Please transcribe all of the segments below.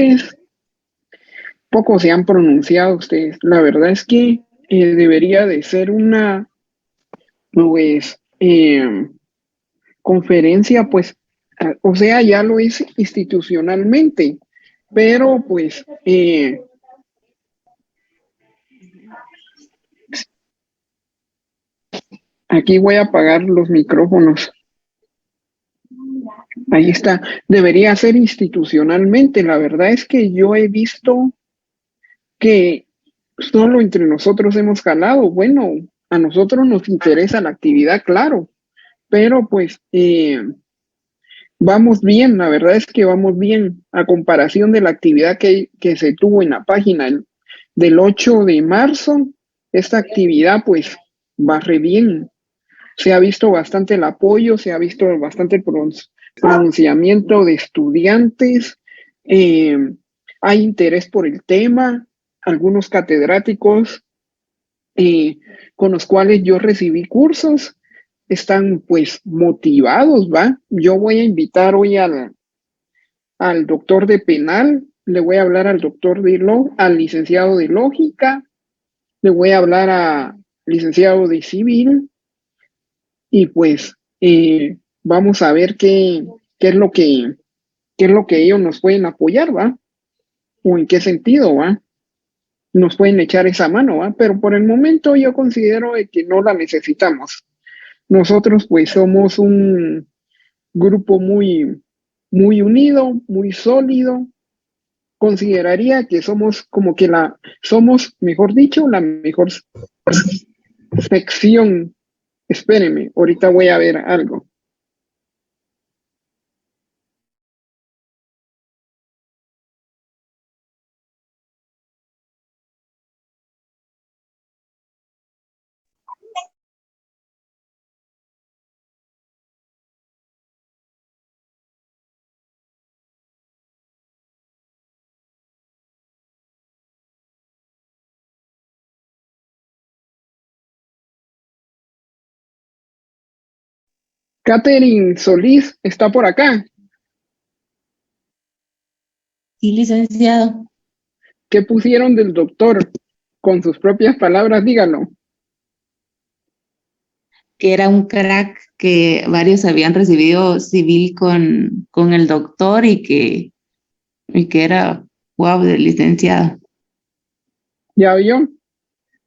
estudiantes, poco se han pronunciado ustedes. La verdad es que debería de ser una, pues, conferencia, pues, o sea, ya lo es institucionalmente, pero pues aquí voy a apagar los micrófonos. Ahí está. Debería ser institucionalmente. La verdad es que yo he visto que solo entre nosotros hemos jalado. Bueno, a nosotros nos interesa la actividad, claro, pero pues vamos bien. La verdad es que vamos bien a comparación de la actividad que se tuvo en la página del 8 de marzo. Esta actividad pues va re bien. Se ha visto bastante el apoyo, se ha visto bastante el pronunciamiento de estudiantes, eh, hay interés por el tema, algunos catedráticos con los cuales yo recibí cursos están pues motivados, ¿va? Yo voy a invitar hoy al doctor de penal, le voy a hablar al doctor al licenciado de lógica, le voy a hablar al licenciado de civil, y pues vamos a ver qué es lo qué es lo que ellos nos pueden apoyar, ¿va? O en qué sentido, ¿va? Nos pueden echar esa mano, ¿va? Pero por el momento yo considero que no la necesitamos. Nosotros pues somos un grupo muy unido, muy sólido. Consideraría que somos como que somos, mejor dicho, la mejor sección. Espérenme, ahorita voy a ver algo. Catherine Solís está por acá. Sí, licenciado, ¿Qué pusieron del doctor? Con sus propias palabras, dígalo. que era un crack, que varios habían recibido civil con el doctor y que era guau del licenciado. ¿Ya vio?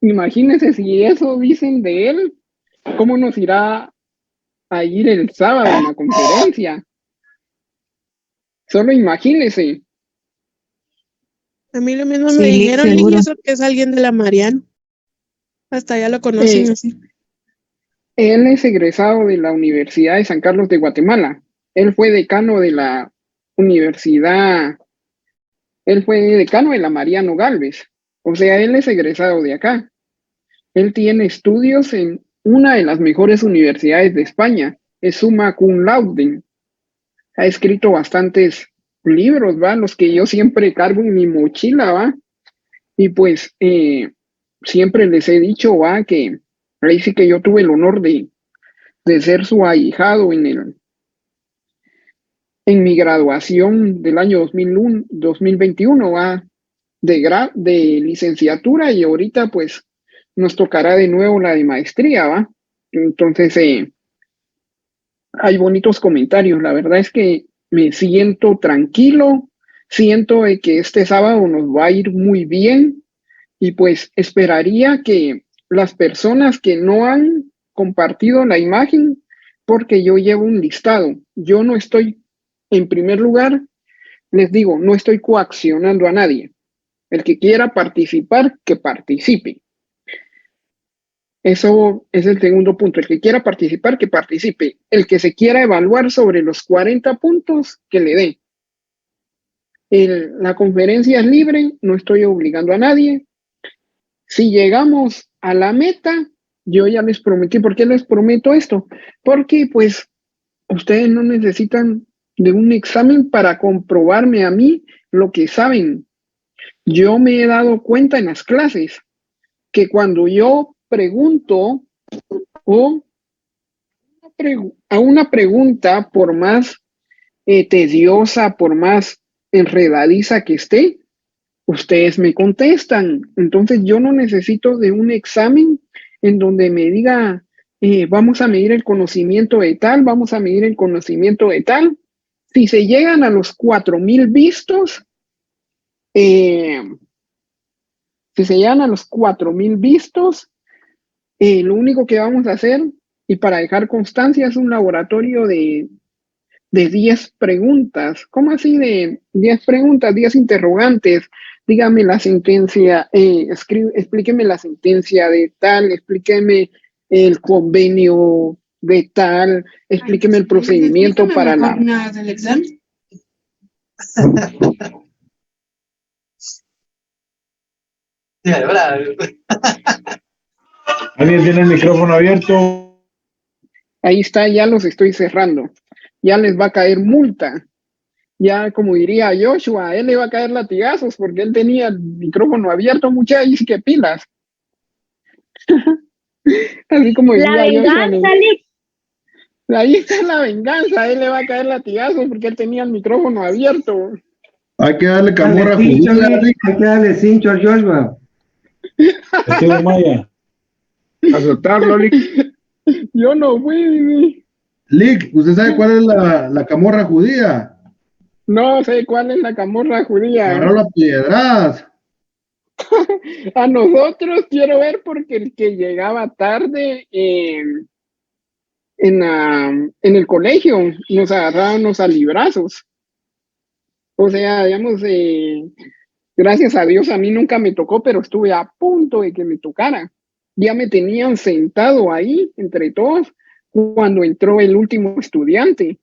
Imagínese si eso dicen de él, ¿cómo nos irá a ir el sábado en la conferencia? Solo imagínese. A mí lo mismo me Sí, dijeron, y seguro. eso que es alguien de la Mariano. Hasta ya lo conocen Eh, así. Él es egresado de la Universidad de San Carlos de Guatemala. Él fue decano de la universidad, él fue decano de la Mariano Galvez. O sea, él es egresado de acá. Él tiene estudios en una de las mejores universidades de España. Es summa cum laude. Ha escrito bastantes libros, ¿va? Los que yo siempre cargo en mi mochila, ¿va? Y pues siempre les he dicho, ¿va? Que ahí sí que yo tuve el honor de ser su ahijado en mi graduación del año 2021, ¿va? De licenciatura, y ahorita pues nos tocará de nuevo la de maestría, ¿va? Entonces, hay bonitos comentarios. La verdad es que me siento tranquilo, siento que este sábado nos va a ir muy bien, y pues esperaría que las personas que no han compartido la imagen, porque yo llevo un listado, yo no estoy, en primer lugar, les digo, no estoy coaccionando a nadie. El que quiera participar, que participe. Eso es el segundo punto. El que quiera participar, que participe. El que se quiera evaluar sobre los 40 puntos, que le dé. La conferencia es libre, no estoy obligando a nadie. Si llegamos a la meta, yo ya les prometí. ¿Por qué les prometo esto? Porque pues ustedes no necesitan de un examen para comprobarme a mí lo que saben. Yo me he dado cuenta en las clases que cuando yo pregunto o a una pregunta, por más tediosa, por más enredadiza que esté, ustedes me contestan. Entonces yo no necesito de un examen en donde me diga, vamos a medir el conocimiento de tal, vamos a medir el conocimiento de tal. Si se llegan a los 4,000 vistos, si se llegan a los 4,000 vistos, lo único que vamos a hacer, y para dejar constancia, es un laboratorio de 10 preguntas. ¿Cómo así de 10 preguntas, 10 interrogantes? Dígame la sentencia, explíqueme la sentencia de tal, explíqueme el convenio de tal, explíqueme el procedimiento para la... del examen. ¿Alguien tiene el micrófono abierto? Ahí está, ya los estoy cerrando. Ya les va a caer multa. Ya, como diría Joshua, a él le va a caer latigazos porque él tenía el micrófono abierto, muchachos, que pilas. Así como La diría Joshua. venganza, Lick. Ahí está la venganza, a él le va a caer latigazos porque él tenía el micrófono abierto. Hay que darle camorra Dale cincho, judía, Lick, hay que darle cincho al Joshua. Esteban Maya. Azotarlo, Lick. Yo no fui. Lick, ¿usted sabe cuál es la camorra judía? No sé cuál es la camorra judía. Agarró las piedras. A nosotros quiero ver porque el que llegaba tarde en el colegio nos agarrábamos a librazos. O sea, digamos, gracias a Dios a mí nunca me tocó, pero estuve a punto de que me tocara. Ya me tenían sentado ahí entre todos cuando entró el último estudiante.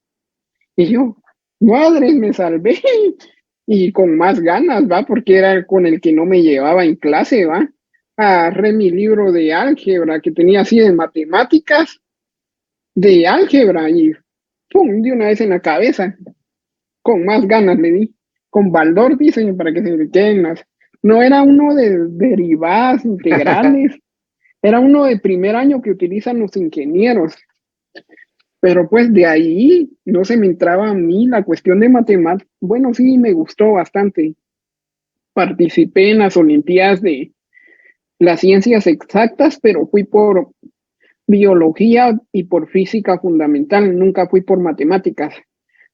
Y yo, madre, me salvé. Y con más ganas, ¿va? Porque era con el que no me llevaba en clase, ¿va? Agarré mi libro de álgebra que tenía así de matemáticas, de álgebra, y ¡pum! De una vez en la cabeza. Con más ganas le di. Con Baldor, dicen, para que se le queden las... No era uno de derivadas integrales, era uno de primer año que utilizan los ingenieros. Pero pues de ahí no se me entraba a mí la cuestión de matemáticas. Bueno, sí, me gustó bastante. Participé en las Olimpiadas de las ciencias exactas, pero fui por biología y por física fundamental, nunca fui por matemáticas.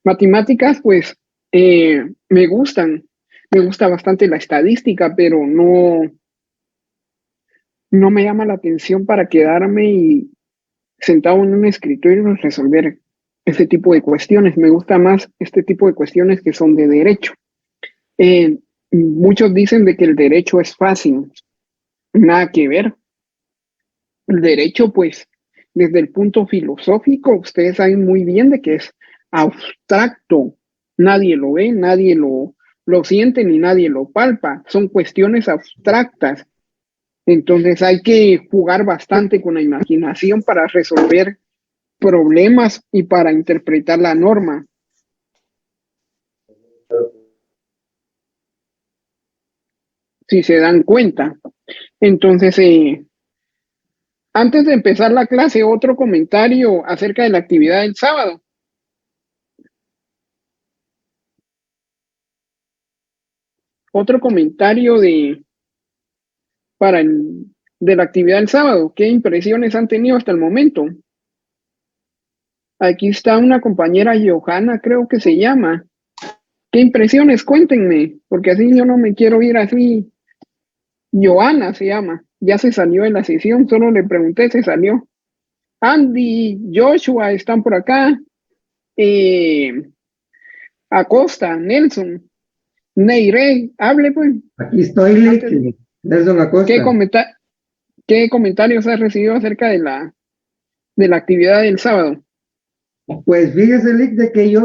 Matemáticas, pues, me gustan. Me gusta bastante la estadística, pero no me llama la atención para quedarme y sentado en un escritorio y resolver este tipo de cuestiones. Me gusta más este tipo de cuestiones que son de derecho. Muchos dicen de que el derecho es fácil. Nada que ver. El derecho, pues, desde el punto filosófico, ustedes saben muy bien de que es abstracto. Nadie lo ve, nadie lo siente, ni nadie lo palpa. Son cuestiones abstractas. Entonces hay que jugar bastante con la imaginación para resolver problemas y para interpretar la norma. Si se dan cuenta. Entonces, antes de empezar la clase, otro comentario acerca de la actividad del sábado. Otro comentario de la actividad del sábado. ¿Qué impresiones han tenido hasta el momento? Aquí está una compañera Johanna, creo que se llama. ¿Qué impresiones? Cuéntenme, porque así yo no me quiero ir así. Johanna se llama. Ya se salió de la sesión, solo le pregunté, se salió. Andy, Joshua están por acá. Acosta, Nelson, Neire, hable pues. Aquí estoy, Lick. Nelson Acosta. ¿Qué comentarios has recibido acerca de la actividad del sábado? Pues fíjese, Lick, de que yo,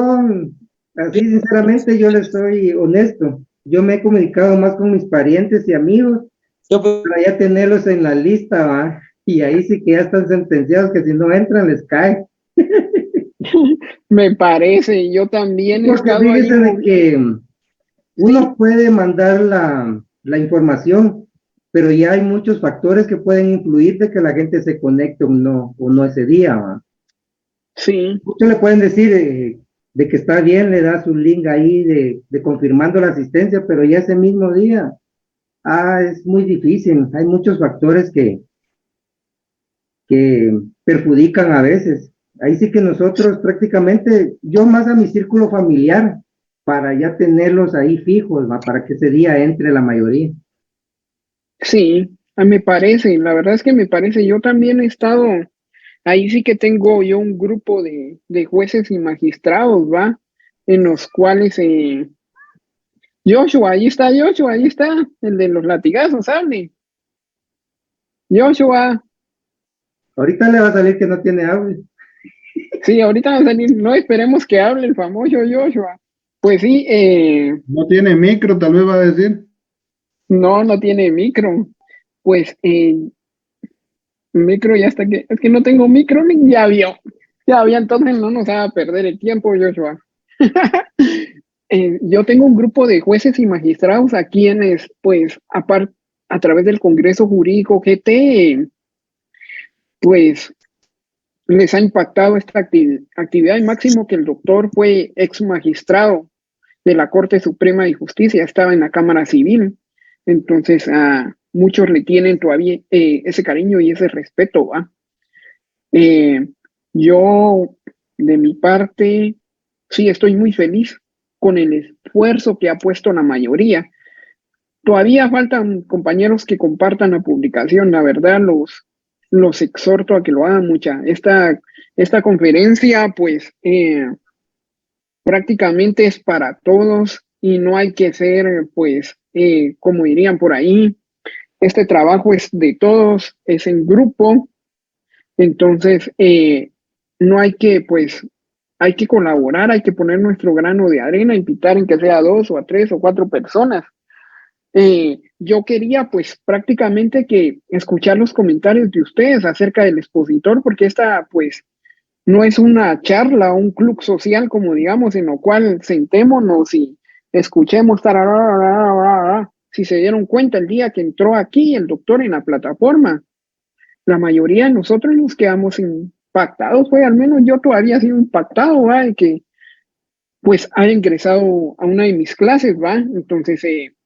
así sinceramente, yo le soy honesto. Yo me he comunicado más con mis parientes y amigos para ya tenerlos en la lista, ¿va? Y ahí sí que ya están sentenciados que si no entran les cae. Me parece, yo también he Porque estado ahí. fíjese de que uno puede mandar la información, pero ya hay muchos factores que pueden influir de que la gente se conecte o no ese día, ¿va? Sí. Muchos le pueden decir, de que está bien, le da su link ahí de confirmando la asistencia, pero ya ese mismo día, es muy difícil, hay muchos factores que perjudican a veces. Ahí sí que nosotros prácticamente, yo más a mi círculo familiar, para ya tenerlos ahí fijos, ¿va? Para que ese día entre la mayoría. Sí, me parece, la verdad es que me parece, yo también he estado, ahí sí que tengo yo un grupo de jueces y magistrados, ¿va? En los cuales, Joshua, ahí está, el de los latigazos, hable. Joshua, Ahorita le va a salir que no tiene audio. sí, ahorita va a salir, no esperemos que hable el famoso Joshua. Pues sí, No tiene micro, tal vez va a decir. no tiene micro. Pues micro ya está que, es que no tengo micro, ni ya vio, entonces no nos va a perder el tiempo, Joshua. Yo tengo un grupo de jueces y magistrados a quienes, pues, a través del Congreso Jurídico GT, pues, les ha impactado esta actividad, y máximo que el doctor fue ex magistrado de la Corte Suprema de Justicia, estaba en la Cámara Civil, entonces a muchos le tienen todavía ese cariño y ese respeto, ¿va? Yo, de mi parte, sí estoy muy feliz con el esfuerzo que ha puesto la mayoría. Todavía faltan compañeros que compartan la publicación, la verdad los exhorto a que lo hagan mucha. Esta conferencia, pues, prácticamente es para todos y no hay que ser, pues, como dirían por ahí, este trabajo es de todos, es en grupo, entonces no hay que, pues, hay que colaborar, hay que poner nuestro grano de arena, invitar en que sea a 2 o a 3 o 4 personas. Yo quería pues prácticamente que escuchar los comentarios de ustedes acerca del expositor, porque esta pues no es una charla o un club social como digamos, en lo cual sentémonos y escuchemos, tarararararara. Si se dieron cuenta el día que entró aquí el doctor en la plataforma, la mayoría de nosotros nos quedamos impactados, fue al menos yo todavía he sido impactado, ¿va? De que pues ha ingresado a una de mis clases, ¿va? Entonces,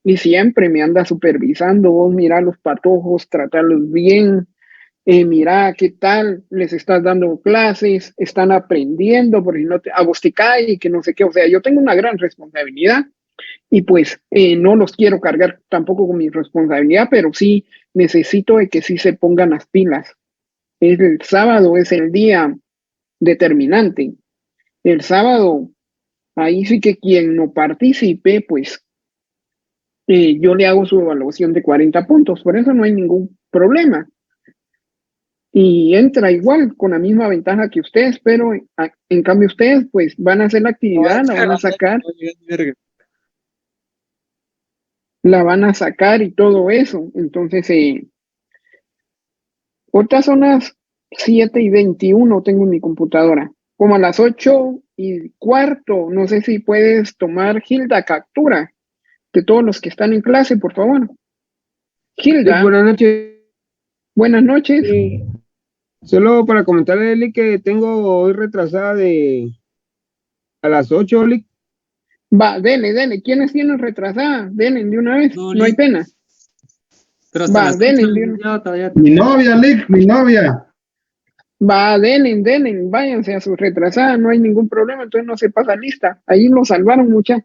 y siempre me anda supervisando, vos mira los patojos, tratarlos bien, mira qué tal, les estás dando clases, están aprendiendo, porque no a vos te cae y que no sé qué, o sea, yo tengo una gran responsabilidad y pues no los quiero cargar tampoco con mi responsabilidad, pero sí necesito de que sí se pongan las pilas. El sábado es el día determinante. El sábado, ahí sí que quien no participe, pues yo le hago su evaluación de 40 puntos, por eso no hay ningún problema. Y entra igual, con la misma ventaja que ustedes, pero en cambio ustedes pues van a hacer la actividad, la van a sacar y todo eso. Entonces, otras son las 7:21 tengo en mi computadora. Como a las 8:15, no sé si puedes tomar, Hilda, captura de todos los que están en clase, por favor. Hilda, Buenas noches. buenas noches. Solo para comentarle, Eli, que tengo hoy retrasada a las 8, Eli. Va, dele. ¿Quiénes tienen retrasada? Denle de una vez, no hay pena. Pero hasta Va, las denle 8 de una. yo todavía Mi novia, Lick, mi novia. Va, denle, váyanse a su retrasada, no hay ningún problema, entonces no se pasa lista. Ahí lo salvaron mucha.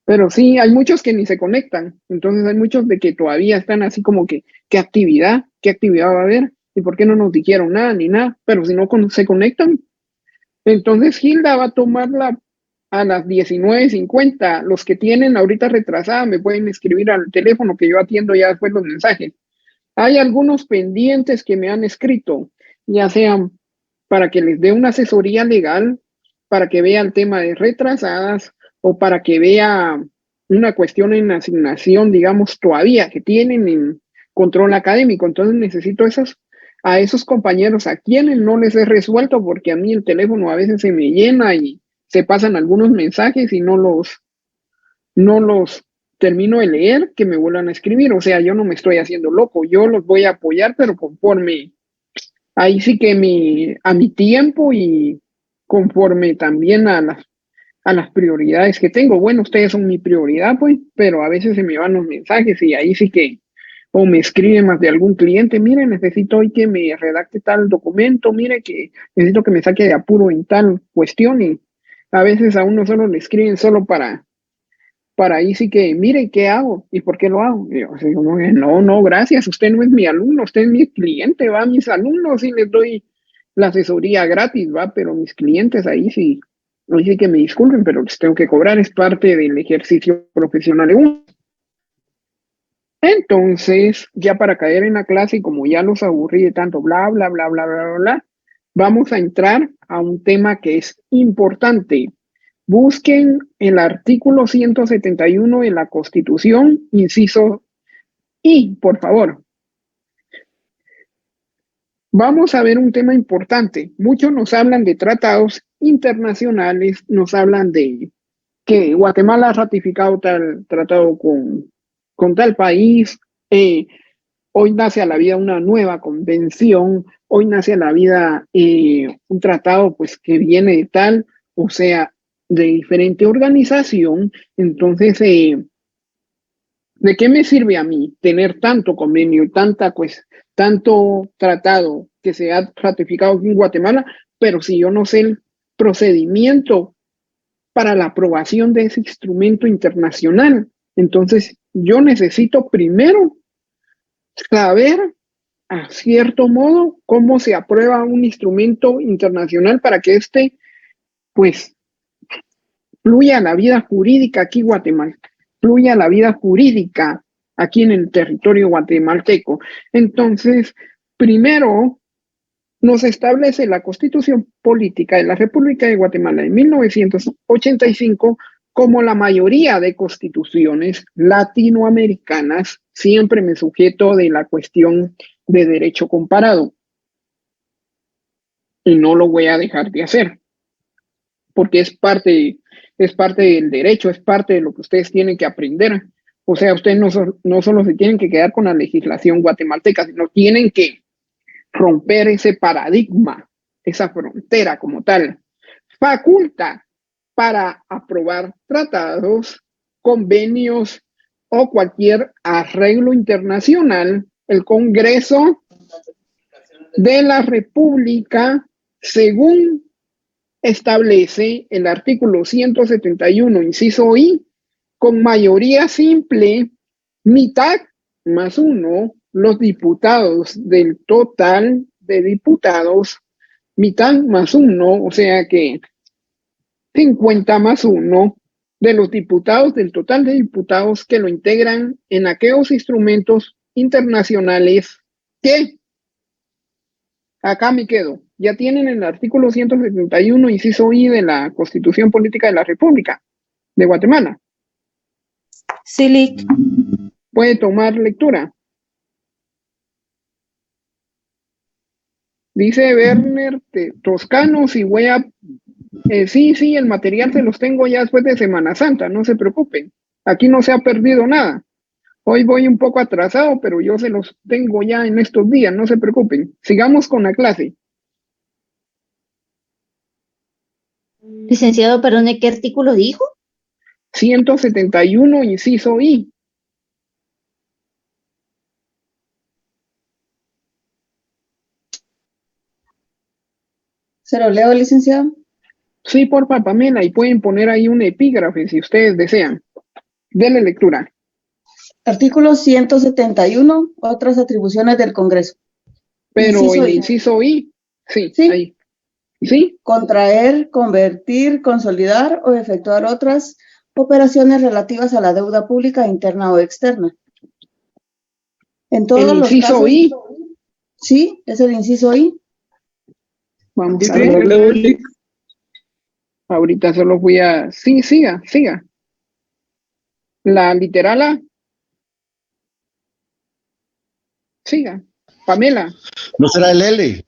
Pero sí, hay muchos que ni se conectan. Entonces hay muchos de que todavía están así como que, ¿qué actividad? ¿Qué actividad va a haber? ¿Y por qué no nos dijeron nada ni nada? Pero si no se conectan. Entonces Hilda va a tomarla a las 19:50. Los que tienen ahorita retrasada me pueden escribir al teléfono que yo atiendo ya después los mensajes. Hay algunos pendientes que me han escrito, ya sean para que les dé una asesoría legal, para que vea el tema de retrasadas o para que vea una cuestión en asignación, digamos, todavía que tienen en control académico. Entonces necesito a esos compañeros a quienes no les he resuelto porque a mí el teléfono a veces se me llena y se pasan algunos mensajes y no los termino de leer, que me vuelvan a escribir. O sea, yo no me estoy haciendo loco, yo los voy a apoyar, pero conforme, ahí sí que a mi tiempo y conforme también a las prioridades que tengo. Bueno, ustedes son mi prioridad, pues, pero a veces se me van los mensajes y ahí sí que, o me escriben más de algún cliente, mire, necesito hoy que me redacte tal documento, mire que necesito que me saque de apuro en tal cuestión, y a veces a uno solo le escriben solo para ahí sí que, mire, ¿qué hago? ¿Y por qué lo hago? Y yo así como que, no, gracias, usted no es mi alumno, usted es mi cliente, va, mis alumnos sí les doy la asesoría gratis, va, pero mis clientes ahí sí que me disculpen, pero les tengo que cobrar, es parte del ejercicio profesional de uno. Entonces, ya para caer en la clase, y como ya los aburrí de tanto bla, bla, bla, bla, bla, bla, bla, vamos a entrar a un tema que es importante. Busquen el artículo 171 de la Constitución, inciso I, por favor. Vamos a ver un tema importante. Muchos nos hablan de tratados internacionales, nos hablan de que Guatemala ha ratificado tal tratado con tal país. Hoy nace a la vida una nueva convención, hoy nace a la vida un tratado pues que viene de tal, o sea, de diferente organización. Entonces, ¿de qué me sirve a mí tener tanto convenio y tanto tratado que se ha ratificado aquí en Guatemala, pero si yo no sé el procedimiento para la aprobación de ese instrumento internacional? Entonces, yo necesito primero saber a cierto modo cómo se aprueba un instrumento internacional para que pues, fluya la vida jurídica aquí en Guatemala, fluya la vida jurídica aquí en el territorio guatemalteco. Entonces, primero nos establece la Constitución Política de la República de Guatemala en 1985 como la mayoría de constituciones latinoamericanas. Siempre me sujeto de la cuestión de derecho comparado y no lo voy a dejar de hacer porque es parte del derecho, es parte de lo que ustedes tienen que aprender. O sea, ustedes no solo se tienen que quedar con la legislación guatemalteca, sino tienen que romper ese paradigma, esa frontera como tal. Faculta para aprobar tratados, convenios o cualquier arreglo internacional el Congreso de la República, según establece el artículo 171, inciso I, con mayoría simple, mitad más uno, los diputados del total de diputados, mitad más uno, o sea que 50 más uno de los diputados del total de diputados que lo integran en aquellos instrumentos internacionales que, acá me quedo, ya tienen el artículo 171, inciso I de la Constitución Política de la República de Guatemala. Sí, Lick. Puede tomar lectura. Dice Werner Toscano, si voy a... sí, el material se los tengo ya después de Semana Santa, no se preocupen. Aquí no se ha perdido nada. Hoy voy un poco atrasado, pero yo se los tengo ya en estos días, no se preocupen. Sigamos con la clase. Licenciado, perdone, ¿qué artículo dijo? 171, inciso I. ¿Se lo leo, licenciado? Sí, porfa, Pamela, y pueden poner ahí un epígrafe si ustedes desean. Denle lectura. Artículo 171, otras atribuciones del Congreso. Pero Inciso el I. inciso I, sí, Sí. ahí. ¿Sí? Contraer, convertir, consolidar o efectuar otras operaciones relativas a la deuda pública interna o externa. En todos El los inciso casos. I. Sí, es el inciso I. Vamos a ¿Sí? ver. Leo, Lick. Ahorita solo voy a... Sí, siga. La literal A. Siga. Pamela, ¿No será el L?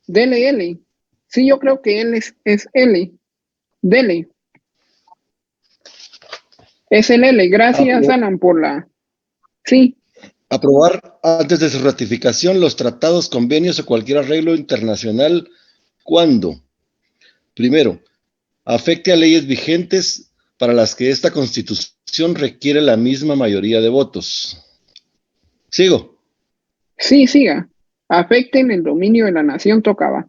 dele L. Sí, yo creo que él es L. Dele. Es el L. Gracias, Alan, por la... Sí. Aprobar antes de su ratificación los tratados, convenios o cualquier arreglo internacional. ¿Cuándo? Primero, afecte a leyes vigentes para las que esta Constitución requiere la misma mayoría de votos. ¿Sigo? Sí, siga. Afecten el dominio de la nación, tocaba.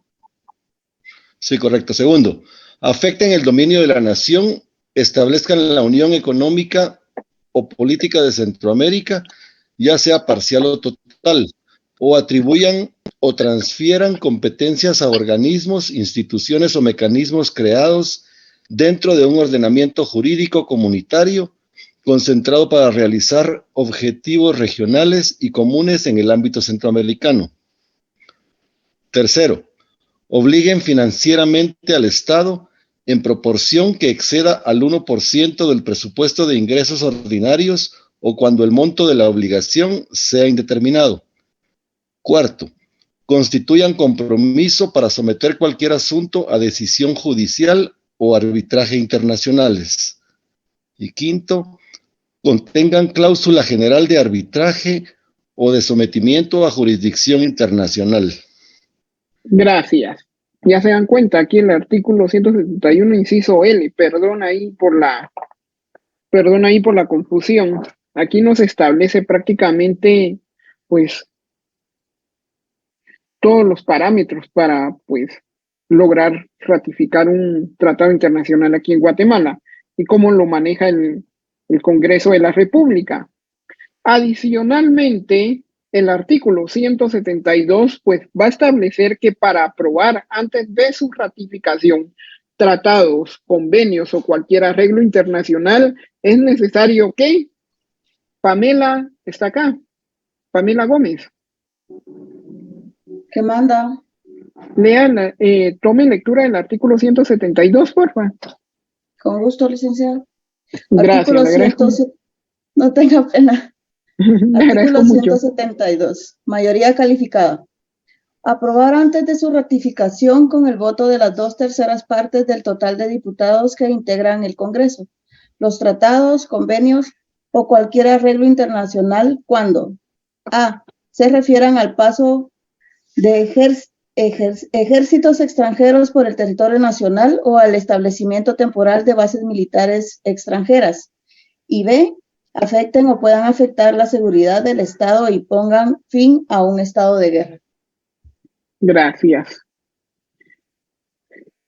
Sí, correcto. Segundo, afecten el dominio de la nación, establezcan la unión económica o política de Centroamérica, ya sea parcial o total, o atribuyan o transfieran competencias a organismos, instituciones o mecanismos creados dentro de un ordenamiento jurídico comunitario concentrado para realizar objetivos regionales y comunes en el ámbito centroamericano. Tercero, obliguen financieramente al Estado en proporción que exceda al 1% del presupuesto de ingresos ordinarios o cuando el monto de la obligación sea indeterminado. Cuarto, constituyan compromiso para someter cualquier asunto a decisión judicial o arbitraje internacionales. Y quinto, contengan cláusula general de arbitraje o de sometimiento a jurisdicción internacional. Gracias. Ya se dan cuenta, aquí el artículo 171, inciso L, perdón ahí por la confusión. Aquí nos establece prácticamente, pues, todos los parámetros para, pues, lograr ratificar un tratado internacional aquí en Guatemala y cómo lo maneja el Congreso de la República. Adicionalmente, el artículo 172 pues va a establecer que para aprobar antes de su ratificación tratados, convenios o cualquier arreglo internacional es necesario que Pamela está acá, Pamela Gómez. ¿Qué manda? Lea, tome lectura del artículo 172, porfa. Con gusto, licenciado. Gracias, Artículo le agradezco. 100, no tenga pena. Le agradezco Artículo mucho. 172. Mayoría calificada. Aprobar antes de su ratificación con el voto de las 2/3 partes del total de diputados que integran el Congreso, los tratados, convenios o cualquier arreglo internacional cuando a. se refieran al paso de ejércitos extranjeros por el territorio nacional o al establecimiento temporal de bases militares extranjeras, y b. afecten o puedan afectar la seguridad del Estado y pongan fin a un estado de guerra. Gracias.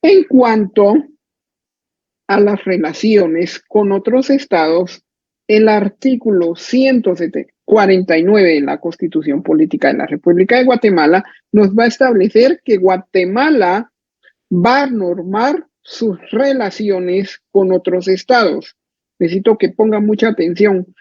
En cuanto a las relaciones con otros estados, el artículo 149 de la Constitución Política de la República de Guatemala nos va a establecer que Guatemala va a normar sus relaciones con otros estados. Necesito que pongan mucha atención.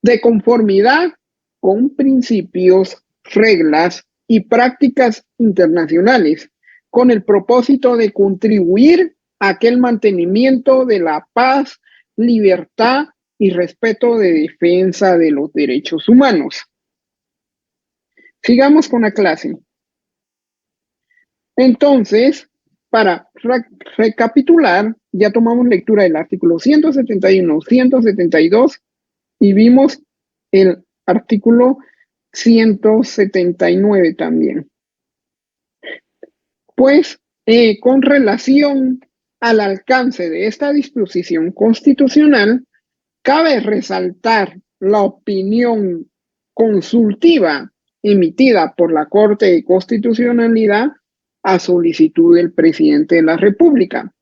De conformidad con principios, reglas y prácticas internacionales, con el propósito de contribuir a aquel mantenimiento de la paz, libertad y respeto de defensa de los derechos humanos. Sigamos con la clase. Entonces, para recapitular, ya tomamos lectura del artículo 171, 172 y vimos el artículo 179 también. Pues, con relación al alcance de esta disposición constitucional, cabe resaltar la opinión consultiva emitida por la Corte de Constitucionalidad a solicitud del presidente de la República.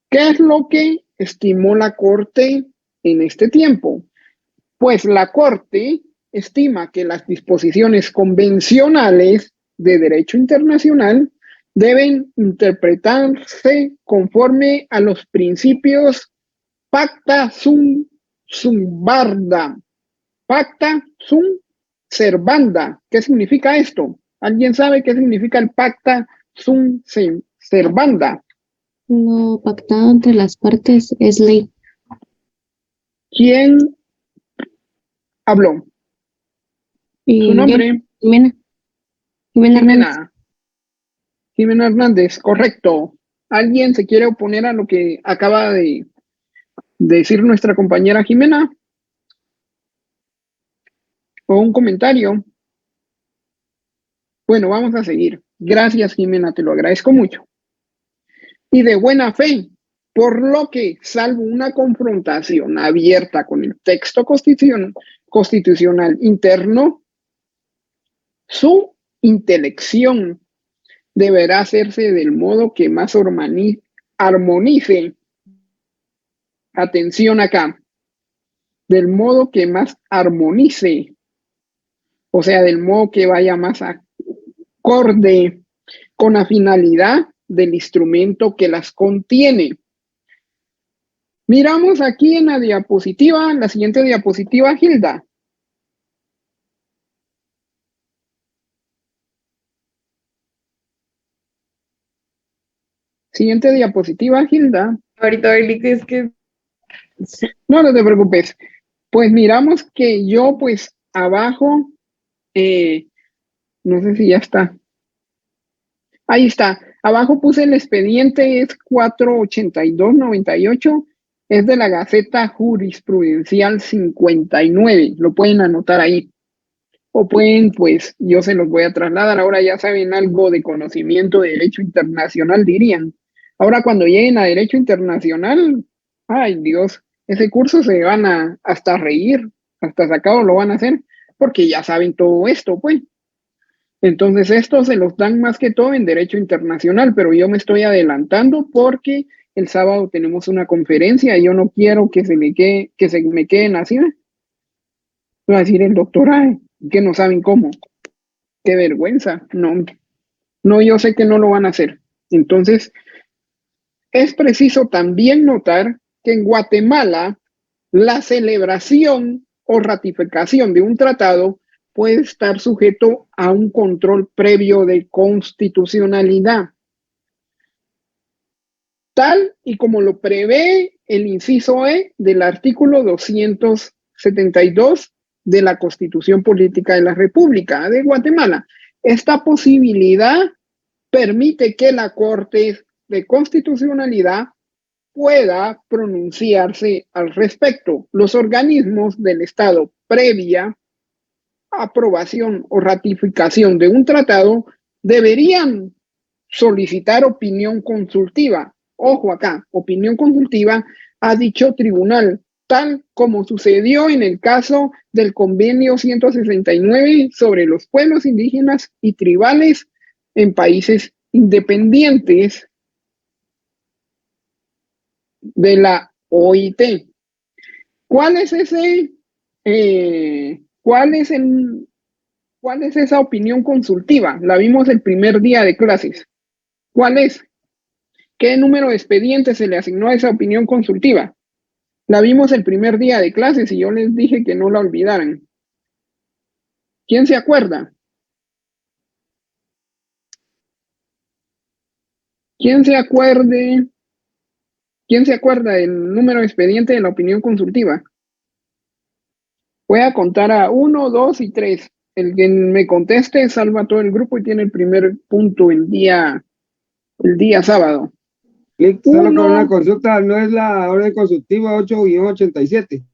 ¿Qué es lo que estimó la Corte en este tiempo? Pues la Corte estima que las disposiciones convencionales de derecho internacional deben interpretarse conforme a los principios pacta sunt servanda. Pacta sunt servanda. ¿Qué significa esto? ¿Alguien sabe qué significa el pacta sunt servanda? Lo pactado entre las partes es ley. ¿Quién habló? ¿Su nombre? Jimena. Jimena Hernández, correcto. ¿Alguien se quiere oponer a lo que acaba de decir nuestra compañera Jimena? ¿O un comentario? Bueno, vamos a seguir. Gracias, Jimena, te lo agradezco mucho. Y de buena fe, por lo que, salvo una confrontación abierta con el texto constitucional interno, su intelección deberá hacerse del modo que más armonice, atención acá, del modo que más armonice, o sea, del modo que vaya más acorde con la finalidad del instrumento que las contiene. Miramos aquí en la diapositiva, la siguiente diapositiva, Hilda. Siguiente diapositiva, Hilda. Ahorita es que No, no te preocupes. Pues miramos que yo, pues, abajo, no sé si ya está. Ahí está. Abajo puse el expediente, es 48298, es de la Gaceta Jurisprudencial 59. Lo pueden anotar ahí. O pueden, pues, yo se los voy a trasladar. Ahora ya saben algo de conocimiento de derecho internacional, dirían. Ahora cuando lleguen a derecho internacional, ay Dios, ese curso se van a hasta reír, hasta sacado lo van a hacer, porque ya saben todo esto, pues. Entonces, esto se los dan más que todo en derecho internacional, pero yo me estoy adelantando porque el sábado tenemos una conferencia y yo no quiero que se me queden así. Va a decir el doctor, ay, que no saben cómo. Qué vergüenza. No, yo sé que no lo van a hacer. Entonces, es preciso también notar que en Guatemala la celebración o ratificación de un tratado puede estar sujeto a un control previo de constitucionalidad, tal y como lo prevé el inciso E del artículo 272 de la Constitución Política de la República de Guatemala. Esta posibilidad permite que la Corte de Constitucionalidad pueda pronunciarse al respecto. Los organismos del Estado previa aprobación o ratificación de un tratado deberían solicitar opinión consultiva. Ojo acá, opinión consultiva a dicho tribunal, tal como sucedió en el caso del Convenio 169 sobre los pueblos indígenas y tribales en países independientes de la OIT. ¿Cuál es esa opinión consultiva? La vimos el primer día de clases. ¿Cuál es? ¿Qué número de expedientes se le asignó a esa opinión consultiva? La vimos el primer día de clases y yo les dije que no la olvidaran. ¿Quién se acuerda? ¿Quién se acuerda del número de expediente de la opinión consultiva? Voy a contar a 1, 2 y 3. El que me conteste salva todo el grupo y tiene el primer punto el día sábado. Solo con una consulta, ¿no es la orden consultiva 8-87?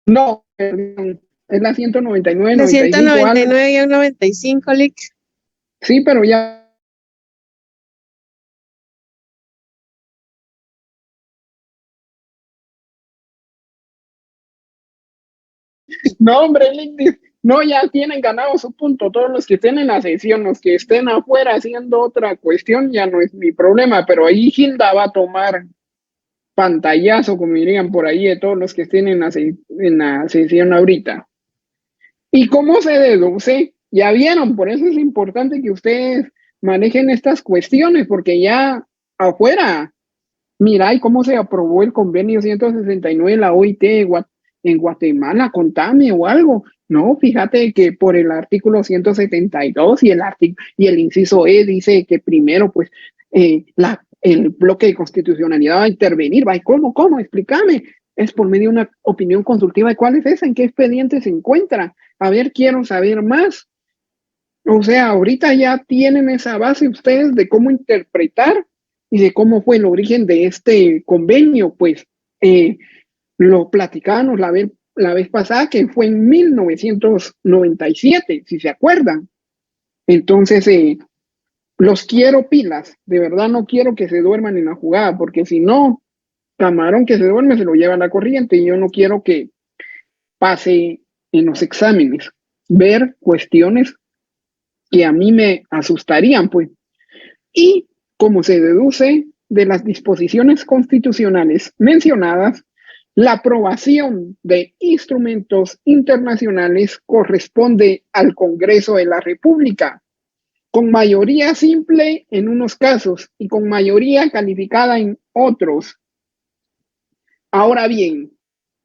No, perdón, es la 199. La 199-95, Lick. Sí, pero ya. No, hombre, Lick, no, ya tienen ganado su punto. Todos los que estén en la sesión, los que estén afuera haciendo otra cuestión, ya no es mi problema, pero ahí Hilda va a tomar pantallazo, como dirían por ahí, de todos los que estén en la sesión ahorita. ¿Y cómo se deduce? Ya vieron, por eso es importante que ustedes manejen estas cuestiones, porque ya afuera, mira, ¿y cómo se aprobó el convenio 169 de la OIT en Guatemala? Contame o algo. No, fíjate que por el artículo 172 y el inciso E dice que primero, pues, el bloque de constitucionalidad va a intervenir. ¿Va? ¿Cómo? Explícame. Es por medio de una opinión consultiva. ¿Y cuál es esa? ¿En qué expediente se encuentra? A ver, quiero saber más. O sea, ahorita ya tienen esa base ustedes de cómo interpretar y de cómo fue el origen de este convenio. Pues lo platicábamos la vez pasada, que fue en 1997, si se acuerdan. Entonces, los quiero pilas, de verdad no quiero que se duerman en la jugada, porque si no, camarón que se duerme se lo lleva la corriente, y yo no quiero que pase en los exámenes, ver cuestiones que a mí me asustarían, pues. Y como se deduce de las disposiciones constitucionales mencionadas, la aprobación de instrumentos internacionales corresponde al Congreso de la República, con mayoría simple en unos casos y con mayoría calificada en otros. Ahora bien,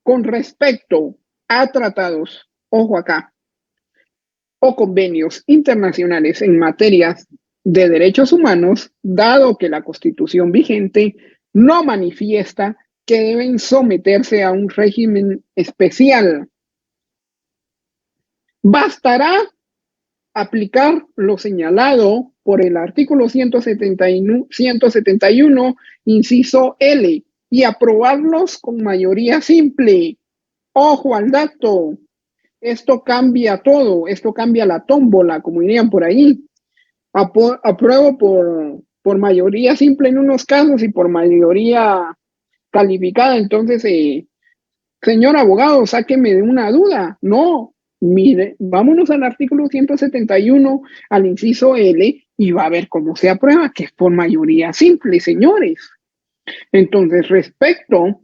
con respecto a tratados, ojo acá, o convenios internacionales en materias de derechos humanos, dado que la Constitución vigente no manifiesta que deben someterse a un régimen especial, bastará aplicar lo señalado por el artículo 171, inciso L, y aprobarlos con mayoría simple. Ojo al dato, esto cambia todo, esto cambia la tómbola, como dirían por ahí. Apruebo por mayoría simple en unos casos y por mayoría calificada. Entonces, señor abogado, sáqueme de una duda. No, mire, vámonos al artículo 171, al inciso L, y va a ver cómo se aprueba, que es por mayoría simple, señores. Entonces, respecto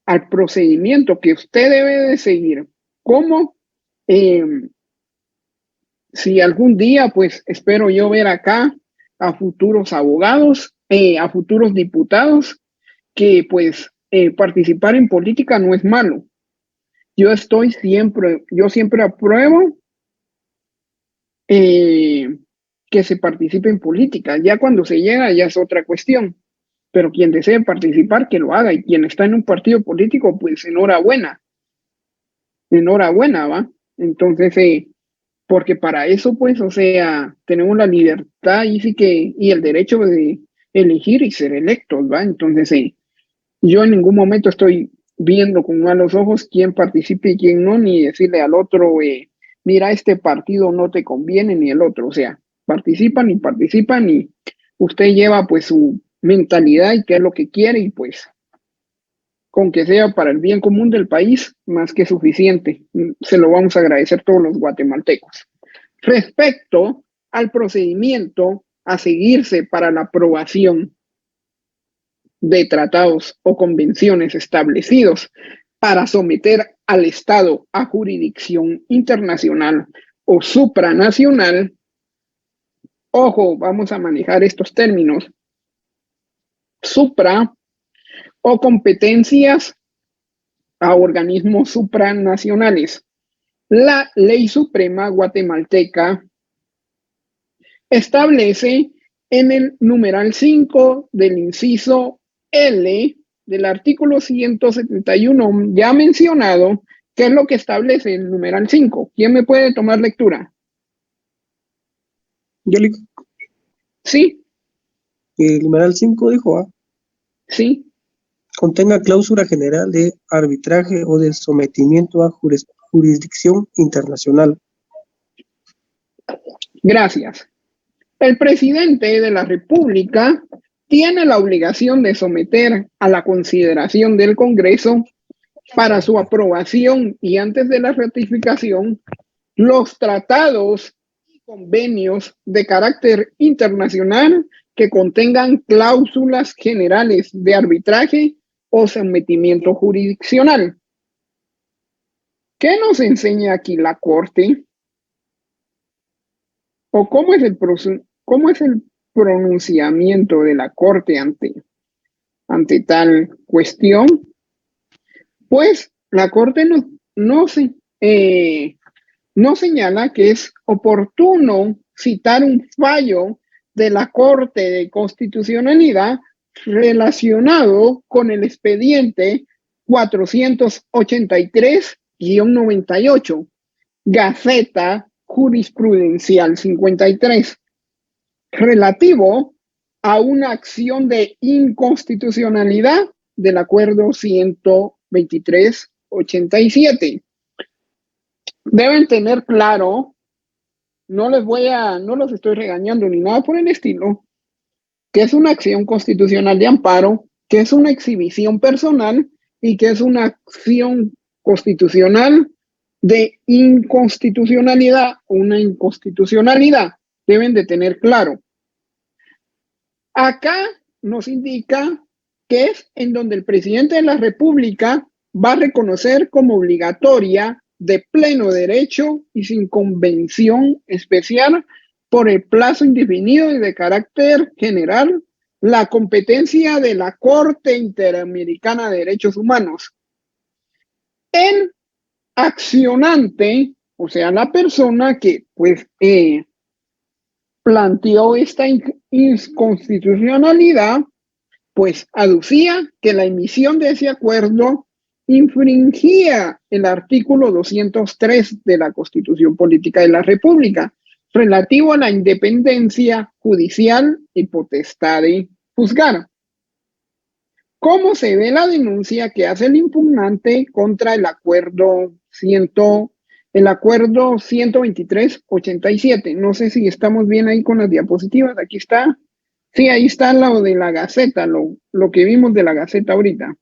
al procedimiento que usted debe de seguir, ¿cómo? Si algún día, pues espero yo ver acá a futuros abogados, a futuros diputados, que pues participar en política no es malo. Yo siempre apruebo que se participe en política. Ya cuando se llega ya es otra cuestión, pero quien desee participar, que lo haga, y quien está en un partido político, pues enhorabuena, ¿va? Entonces, porque para eso, pues, o sea, tenemos la libertad y el derecho de elegir y ser electos, ¿va? Entonces, yo en ningún momento estoy viendo con malos ojos quién participe y quién no, ni decirle al otro, mira, este partido no te conviene, ni el otro. O sea, participan y usted lleva pues su mentalidad y qué es lo que quiere, y pues con que sea para el bien común del país, más que suficiente. Se lo vamos a agradecer todos los guatemaltecos. Respecto al procedimiento a seguirse para la aprobación de tratados o convenciones establecidos para someter al Estado a jurisdicción internacional o supranacional, ojo, vamos a manejar estos términos, supra o competencias a organismos supranacionales. La Ley Suprema Guatemalteca establece en el numeral 5 del inciso L del artículo 171 ya mencionado, ¿qué es lo que establece el numeral 5? ¿Quién me puede tomar lectura? Yo le Sí, el numeral 5 dijo, sí. contenga cláusula general de arbitraje o de sometimiento a jurisdicción internacional. Gracias. El presidente de la República tiene la obligación de someter a la consideración del Congreso para su aprobación y antes de la ratificación los tratados y convenios de carácter internacional que contengan cláusulas generales de arbitraje o sometimiento jurisdiccional. ¿Qué nos enseña aquí la Corte? ¿O cómo es el pronunciamiento de la Corte ante tal cuestión? Pues la Corte no señala que es oportuno citar un fallo de la Corte de Constitucionalidad relacionado con el expediente 483-98, Gaceta Jurisprudencial 53, relativo a una acción de inconstitucionalidad del Acuerdo 123-87. Deben tener claro, no los estoy regañando ni nada por el estilo, que es una acción constitucional de amparo que es una exhibición personal y que es una acción constitucional de inconstitucionalidad o una inconstitucionalidad. Deben de tener claro. Acá nos indica que es en donde el presidente de la República va a reconocer como obligatoria, de pleno derecho y sin convención especial por el plazo indefinido y de carácter general, la competencia de la Corte Interamericana de Derechos Humanos. El accionante, o sea, la persona que pues planteó esta inconstitucionalidad, pues aducía que la emisión de ese acuerdo infringía el artículo 203 de la Constitución Política de la República, relativo a la independencia judicial y potestad de juzgar. ¿Cómo se ve la denuncia que hace el impugnante contra el acuerdo 123-87? No sé si estamos bien ahí con las diapositivas. Aquí está. Sí, ahí está lo de la Gaceta, lo que vimos de la Gaceta ahorita.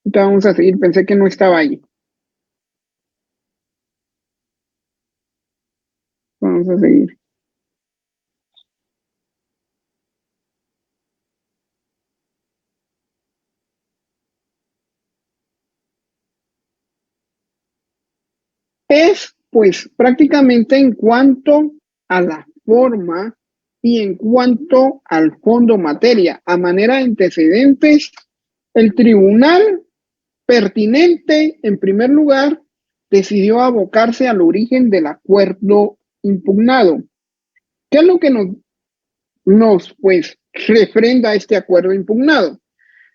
Ahorita vamos a seguir, pensé que no estaba ahí. Vamos a seguir. Es, pues, prácticamente en cuanto a la forma y en cuanto al fondo materia, a manera de antecedentes, el tribunal pertinente, en primer lugar, decidió abocarse al origen del acuerdo impugnado. ¿Qué es lo que nos refrenda este acuerdo impugnado?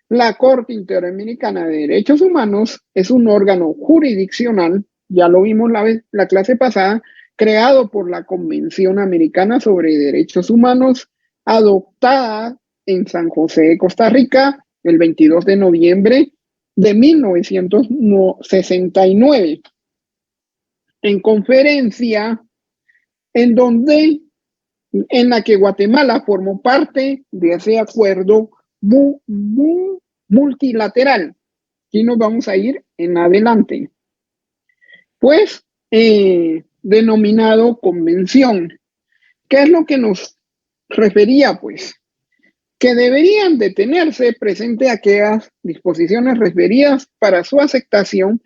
La Corte Interamericana de Derechos Humanos es un órgano jurisdiccional, ya lo vimos la clase pasada, creado por la Convención Americana sobre Derechos Humanos, adoptada en San José de Costa Rica el 22 de noviembre de 1969. En conferencia en la que Guatemala formó parte de ese acuerdo multilateral. Y nos vamos a ir en adelante. Pues, denominado convención. ¿Qué es lo que nos refería? Pues, que deberían de tenerse presente aquellas disposiciones referidas para su aceptación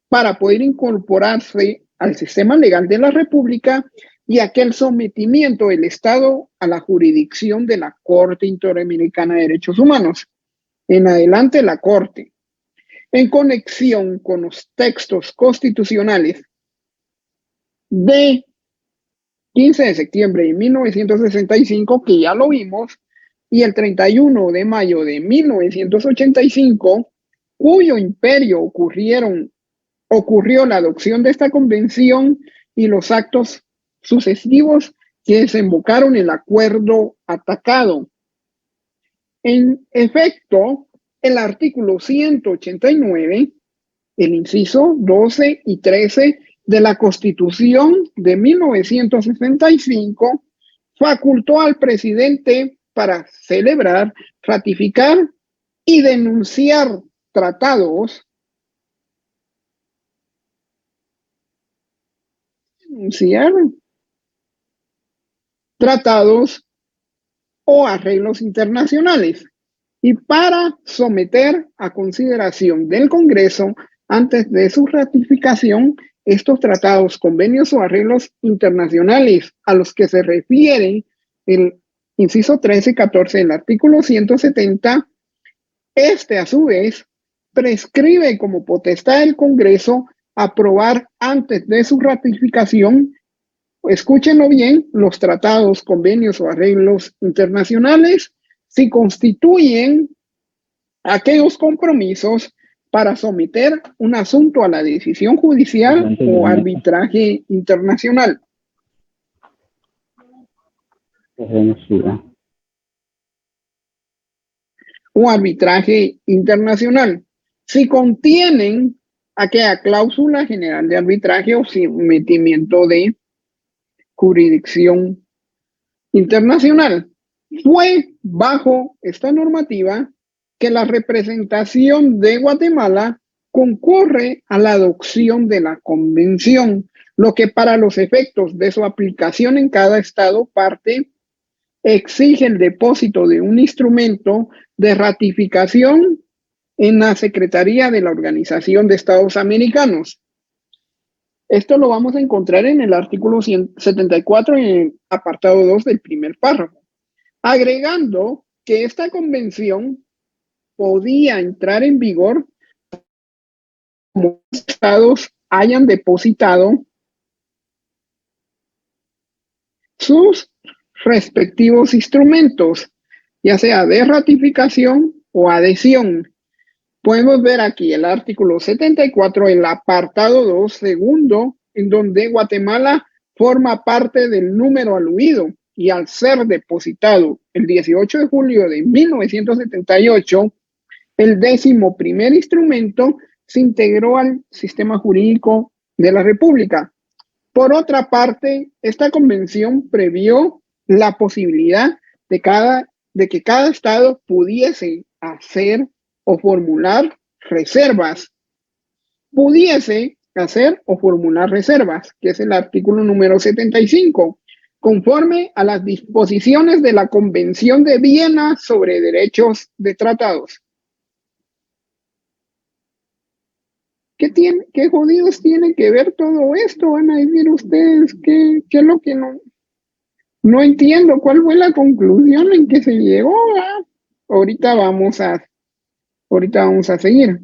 para poder incorporarse al sistema legal de la República y aquel sometimiento del Estado a la jurisdicción de la Corte Interamericana de Derechos Humanos. En adelante, la Corte, en conexión con los textos constitucionales de 15 de septiembre de 1965, que ya lo vimos, y el 31 de mayo de 1985, cuyo imperio ocurrió la adopción de esta convención y los actos sucesivos que desembocaron el acuerdo atacado. En efecto, el artículo 189, el inciso 12 y 13 de la Constitución de 1965, facultó al presidente para celebrar, ratificar y denunciar tratados o arreglos internacionales y para someter a consideración del Congreso antes de su ratificación estos tratados, convenios o arreglos internacionales a los que se refieren el inciso 13 y 14 del artículo 170. Este, a su vez, prescribe como potestad del Congreso aprobar antes de su ratificación, escúchenlo bien, los tratados, convenios o arreglos internacionales si constituyen aquellos compromisos para someter un asunto a la decisión judicial o arbitraje internacional. O arbitraje internacional. Si contienen aquella cláusula general de arbitraje o sometimiento de jurisdicción internacional. Fue bajo esta normativa que la representación de Guatemala concurre a la adopción de la convención, lo que para los efectos de su aplicación en cada estado parte exige el depósito de un instrumento de ratificación en la Secretaría de la Organización de Estados Americanos. Esto lo vamos a encontrar en el artículo 174 en el apartado 2 del primer párrafo, agregando que esta convención podía entrar en vigor como los estados hayan depositado sus respectivos instrumentos, ya sea de ratificación o adhesión. Podemos ver aquí el artículo 74, el apartado 2, segundo, en donde Guatemala forma parte del número aludido y al ser depositado el 18 de julio de 1978, el 11º instrumento se integró al sistema jurídico de la República. Por otra parte, esta convención previó la posibilidad de que cada estado pudiese hacer o formular reservas. Pudiese hacer o formular reservas, que es el artículo número 75, conforme a las disposiciones de la Convención de Viena sobre Derechos de Tratados. ¿Qué jodidos tiene que ver todo esto? Van a decir ustedes, ¿qué es lo que no entiendo? ¿Cuál fue la conclusión en que se llegó? Ahorita vamos a seguir.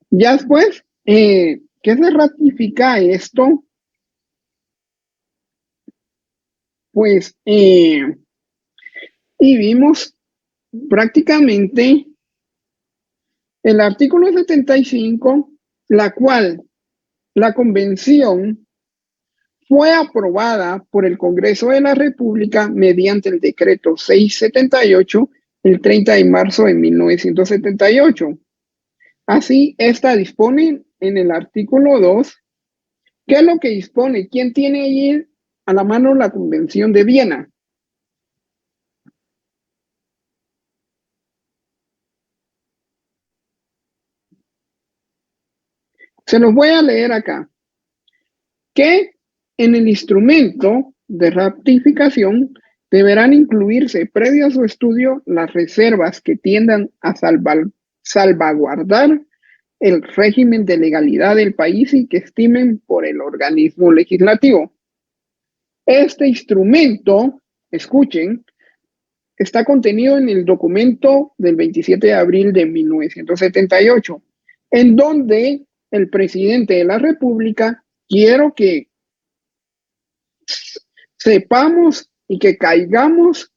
Ya después, ¿qué se ratifica esto? Pues, y vimos prácticamente el artículo 75, la cual la convención fue aprobada por el Congreso de la República mediante el decreto 678 el 30 de marzo de 1978. Así, esta dispone en el artículo 2, ¿qué es lo que dispone? ¿Quién tiene ahí a la mano la Convención de Viena? Se los voy a leer acá. Que en el instrumento de ratificación deberán incluirse, previo a su estudio, las reservas que tiendan a salvaguardar el régimen de legalidad del país y que estimen por el organismo legislativo. Este instrumento, escuchen, está contenido en el documento del 27 de abril de 1978, en donde el presidente de la República, quiero que sepamos y que caigamos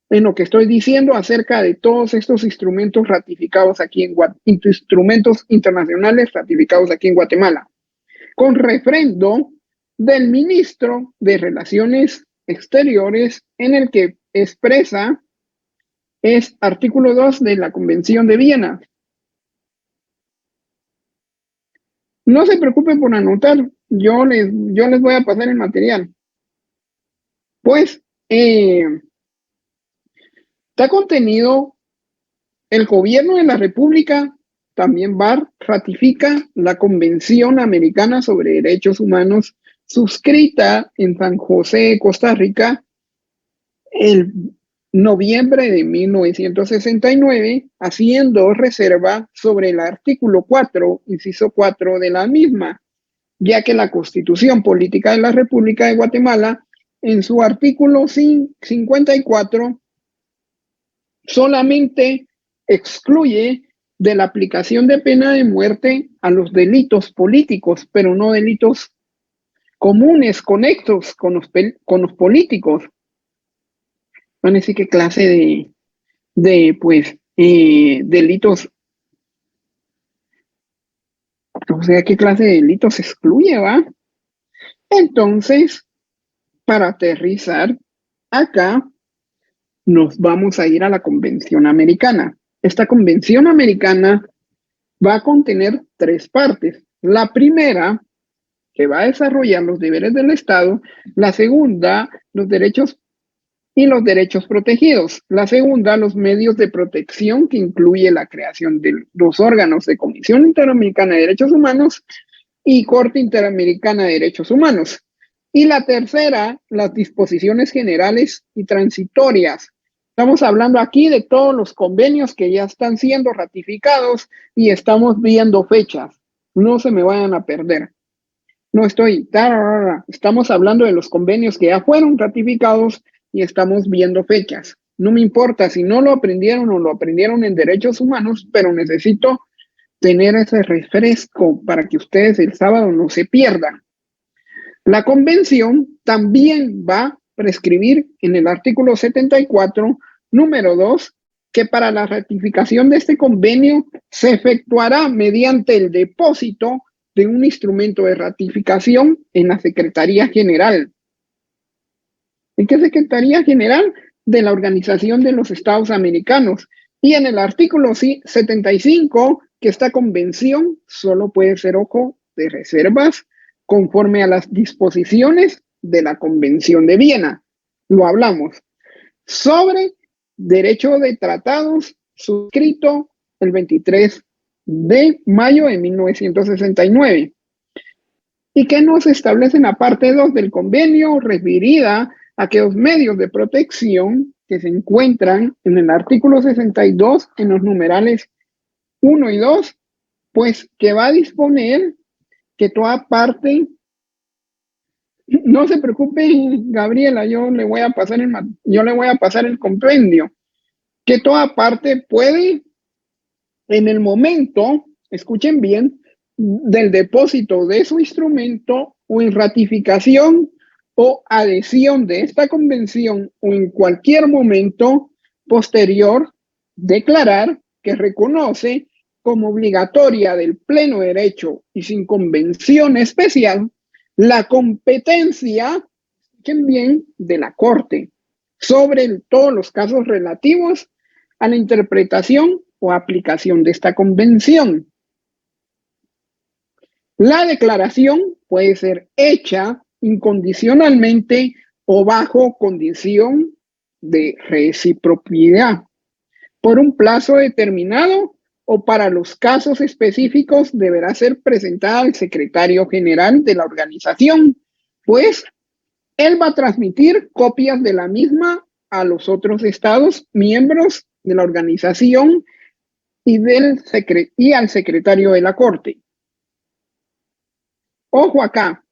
en lo que estoy diciendo acerca de todos estos instrumentos ratificados aquí instrumentos internacionales ratificados aquí en Guatemala, con refrendo del ministro de Relaciones Exteriores, en el que expresa es artículo 2 de la Convención de Viena. No se preocupen por anotar, yo les voy a pasar el material. Pues, está contenido, el gobierno de la República también ratifica la Convención Americana sobre Derechos Humanos, suscrita en San José, Costa Rica, el noviembre de 1969, haciendo reserva sobre el artículo 4, inciso 4 de la misma, ya que la Constitución Política de la República de Guatemala, en su artículo 54, solamente excluye de la aplicación de pena de muerte a los delitos políticos, pero no delitos comunes, conectos con los políticos. Van a decir qué clase de delitos, o sea, qué clase de delitos excluye, ¿va? Entonces, para aterrizar acá, nos vamos a ir a la Convención Americana. Esta Convención Americana va a contener 3 partes. La primera, que va a desarrollar los deberes del Estado. La segunda, los derechos y los derechos protegidos. La segunda, los medios de protección, que incluye la creación de los órganos de Comisión Interamericana de Derechos Humanos y Corte Interamericana de Derechos Humanos. Y la tercera, las disposiciones generales y transitorias. Estamos hablando aquí de todos los convenios que ya están siendo ratificados y estamos viendo fechas. No se me vayan a perder. Estamos hablando de los convenios que ya fueron ratificados y estamos viendo fechas. No me importa si no lo aprendieron o lo aprendieron en derechos humanos, pero necesito tener ese refresco para que ustedes el sábado no se pierdan. La convención también va a prescribir en el artículo 74, número 2, que para la ratificación de este convenio se efectuará mediante el depósito de un instrumento de ratificación en la Secretaría General. ¿En qué Secretaría General? De la Organización de los Estados Americanos. Y en el artículo 75, que esta convención solo puede ser ojo de reservas conforme a las disposiciones de la Convención de Viena. Lo hablamos. Sobre derecho de tratados suscrito el 23 de mayo de 1969. ¿Y qué nos establece en la parte 2 del convenio? Referida a aquellos medios de protección que se encuentran en el artículo 62 en los numerales 1 y 2, pues que va a disponer que toda parte, no se preocupe Gabriela, yo le voy a pasar el compendio, que toda parte puede en el momento, escuchen bien, del depósito de su instrumento o en ratificación o adhesión de esta convención o en cualquier momento posterior, declarar que reconoce como obligatoria del pleno derecho y sin convención especial la competencia, escuchen bien, de la Corte sobre todos los casos relativos a la interpretación o aplicación de esta convención. La declaración puede ser hecha incondicionalmente o bajo condición de reciprocidad por un plazo determinado o para los casos específicos deberá ser presentada al secretario general de la organización, pues él va a transmitir copias de la misma a los otros estados miembros de la organización y al secretario de la Corte. Ojo acá.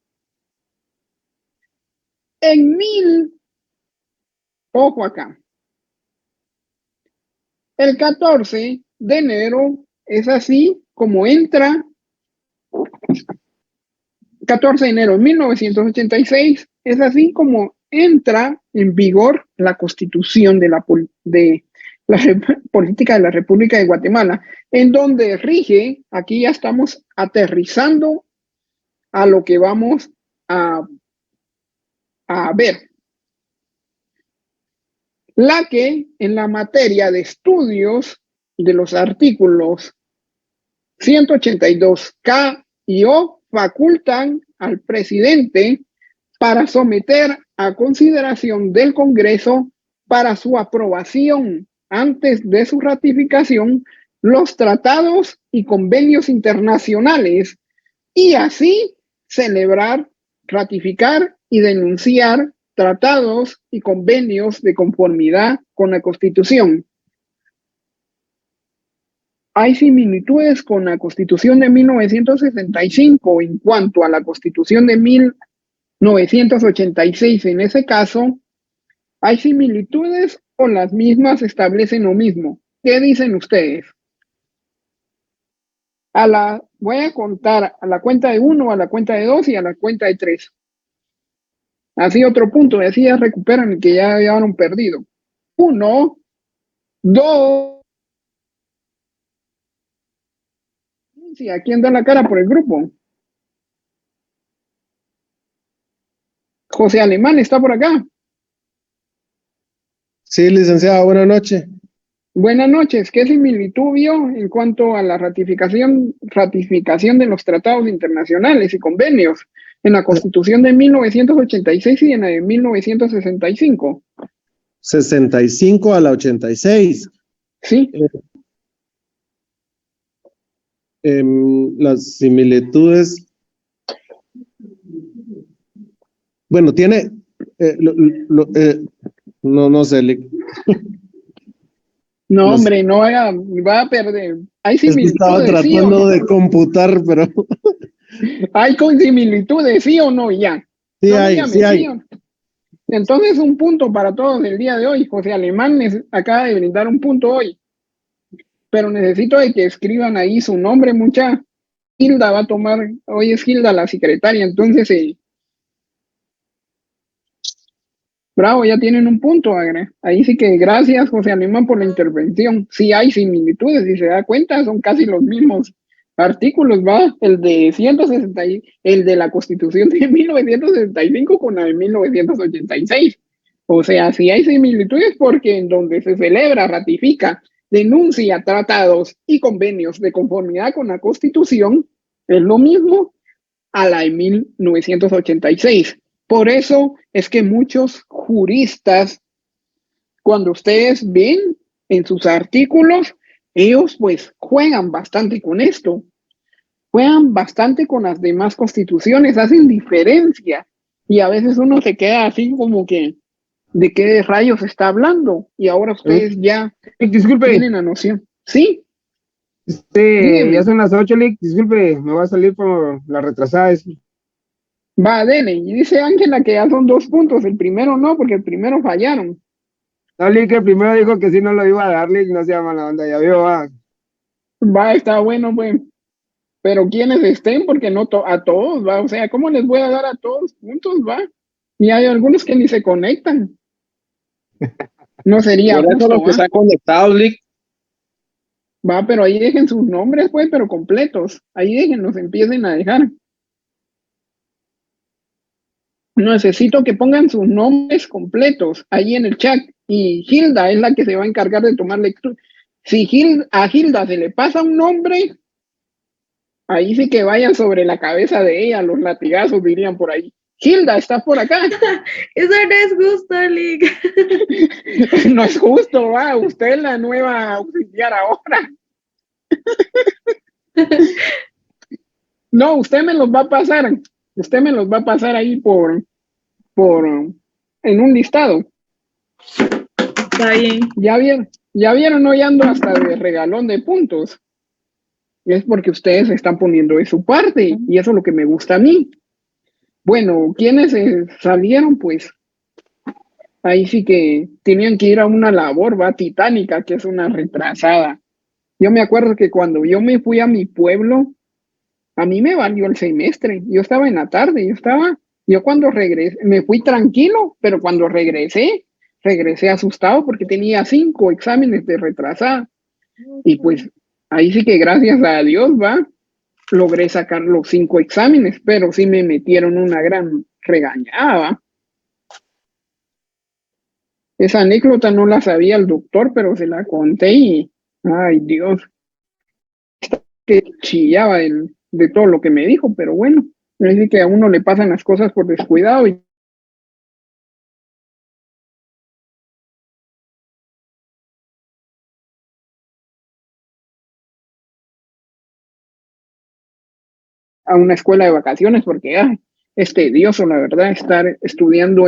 Ojo acá. El 14 de enero es así como entra, 14 de enero de 1986, es así como entra en vigor la Constitución de la Política de la República de Guatemala, en donde rige, aquí ya estamos aterrizando a lo que vamos a ver. La que en la materia de estudios de los artículos 182K y O facultan al presidente para someter a consideración del Congreso para su aprobación antes de su ratificación los tratados y convenios internacionales y así celebrar, ratificar y denunciar tratados y convenios de conformidad con la Constitución. Hay similitudes con la Constitución de 1965 en cuanto a la Constitución de 1986. En ese caso, ¿hay similitudes o las mismas establecen lo mismo? ¿Qué dicen ustedes? Voy a contar a la cuenta de 1, a la cuenta de 2 y a la cuenta de 3. Así otro punto, y así ya recuperan el que ya habían perdido. 1, 2. Sí, ¿a quién da la cara por el grupo? José Alemán está por acá. Sí, licenciado, buenas noches. Buenas noches. ¿Qué similitud vio en cuanto a la ratificación de los tratados internacionales y convenios en la Constitución de 1986 y en la de 1965? 65 a la 86. Sí, Las similitudes, bueno, tiene, no sé, no, no sé. hombre, no va a perder. Hay Es que estaba similitudes, ¿sí o tratando no? de computar, pero Hay con similitudes, ¿sí o no? Ya. sí No, hay, dígame, sí ¿sí hay. o no? Entonces, un punto para todos el día de hoy. José Alemán acaba de brindar un punto hoy, pero necesito de que escriban ahí su nombre, mucha. Hilda va a tomar, hoy es Hilda la secretaria, entonces, bravo, ya tienen un punto, Agre. Ahí sí que gracias, José Alemán, por la intervención. Sí hay similitudes, si se da cuenta, son casi los mismos artículos, va, el de 160, el de la Constitución de 1965 con la de 1986. O sea, sí hay similitudes porque en donde se celebra, ratifica, denuncia tratados y convenios de conformidad con la Constitución, es lo mismo a la de 1986. Por eso es que muchos juristas, cuando ustedes ven en sus artículos, ellos pues juegan bastante con esto, juegan bastante con las demás constituciones, hacen diferencia y a veces uno se queda así como que de qué rayos está hablando y ahora ustedes ya Disculpe, tienen la noción. Sí, ya dígame. son las 8, Lick. Disculpe, me va a salir por la retrasada. Va, dele. Y dice Ángela que ya son 2 puntos. El primero no, porque el primero fallaron. No, Lick, el primero dijo que sí no lo iba a dar, Lick, no se llama la onda, ya vio, va. Va, está bueno, pues. Pero quienes estén, porque no a todos, va. O sea, ¿cómo les voy a dar a todos puntos, va? Y hay algunos que ni se conectan. No sería Por eso los justo, que ¿va? están conectados, Lick. Va, pero ahí dejen sus nombres, pues, pero completos. Ahí déjenlos, empiecen a dejar. Necesito que pongan sus nombres completos ahí en el chat. Y Hilda es la que se va a encargar de tomar lectura. Si a Hilda se le pasa un nombre, ahí sí que vayan sobre la cabeza de ella, los latigazos dirían por ahí. Hilda, ¿estás por acá? Eso no es justo, Lick. No es justo, va. Usted es la nueva auxiliar ahora. No, usted me los va a pasar. Usted me los va a pasar ahí en un listado. Está bien. Ya vieron, hoy ando hasta de regalón de puntos. Es porque ustedes están poniendo de su parte y eso es lo que me gusta a mí. Bueno, quienes salieron, pues ahí sí que tenían que ir a una labor, va, titánica, que es una retrasada. Yo me acuerdo que cuando yo me fui a mi pueblo, a mí me valió el semestre. Yo estaba en la tarde, yo cuando regresé, me fui tranquilo, pero cuando regresé asustado porque tenía 5 exámenes de retrasada. Y pues ahí sí que gracias a Dios, va, logré sacar los 5 exámenes, pero sí me metieron una gran regañada, ¿va? Esa anécdota no la sabía el doctor, pero se la conté y, ay Dios, que chillaba de todo lo que me dijo, pero bueno, es que a uno le pasan las cosas por descuidado y a una escuela de vacaciones porque es tedioso, la verdad, estar estudiando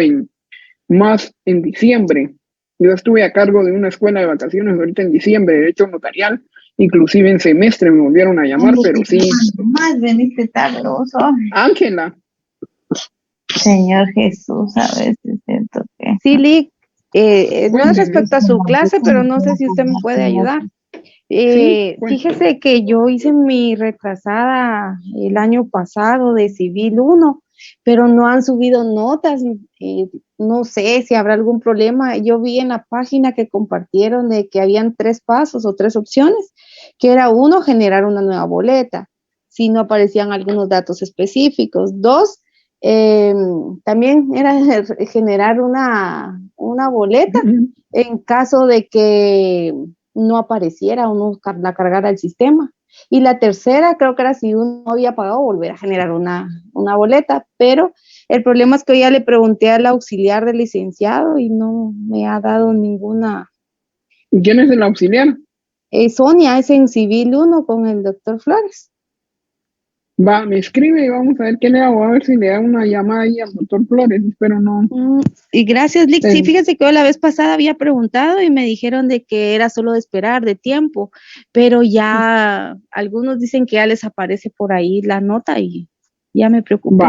más en diciembre. Yo estuve a cargo de una escuela de vacaciones ahorita en diciembre, de derecho notarial, inclusive en semestre me volvieron a llamar, pero sí. Más veniste tardoso. Ángela. Señor Jesús, a veces siento que... Sí, Lick, no es respecto a su clase, pero no sé si usted me puede ayudar. Fíjese que yo hice mi retrasada el año pasado de Civil 1, pero no han subido notas. No sé si habrá algún problema. Yo vi en la página que compartieron de que habían 3 pasos o 3 opciones, que era 1, generar una nueva boleta, si no aparecían algunos datos específicos. 2, también era generar una boleta en caso de que no apareciera o no la cargara el sistema. Y la tercera, creo que era si uno había pagado, volver a generar una una boleta, pero el problema es que hoy ya le pregunté al auxiliar del licenciado y no me ha dado ninguna. ¿Quién es el auxiliar? Sonia es en Civil 1 con el doctor Flores. Va, me escribe y vamos a ver qué le hago, a ver si le da una llamada ahí al doctor Flores, pero no. Y gracias, Lick. Sí, fíjese que yo la vez pasada había preguntado y me dijeron de que era solo de esperar, de tiempo, pero ya algunos dicen que ya les aparece por ahí la nota y ya me preocupé.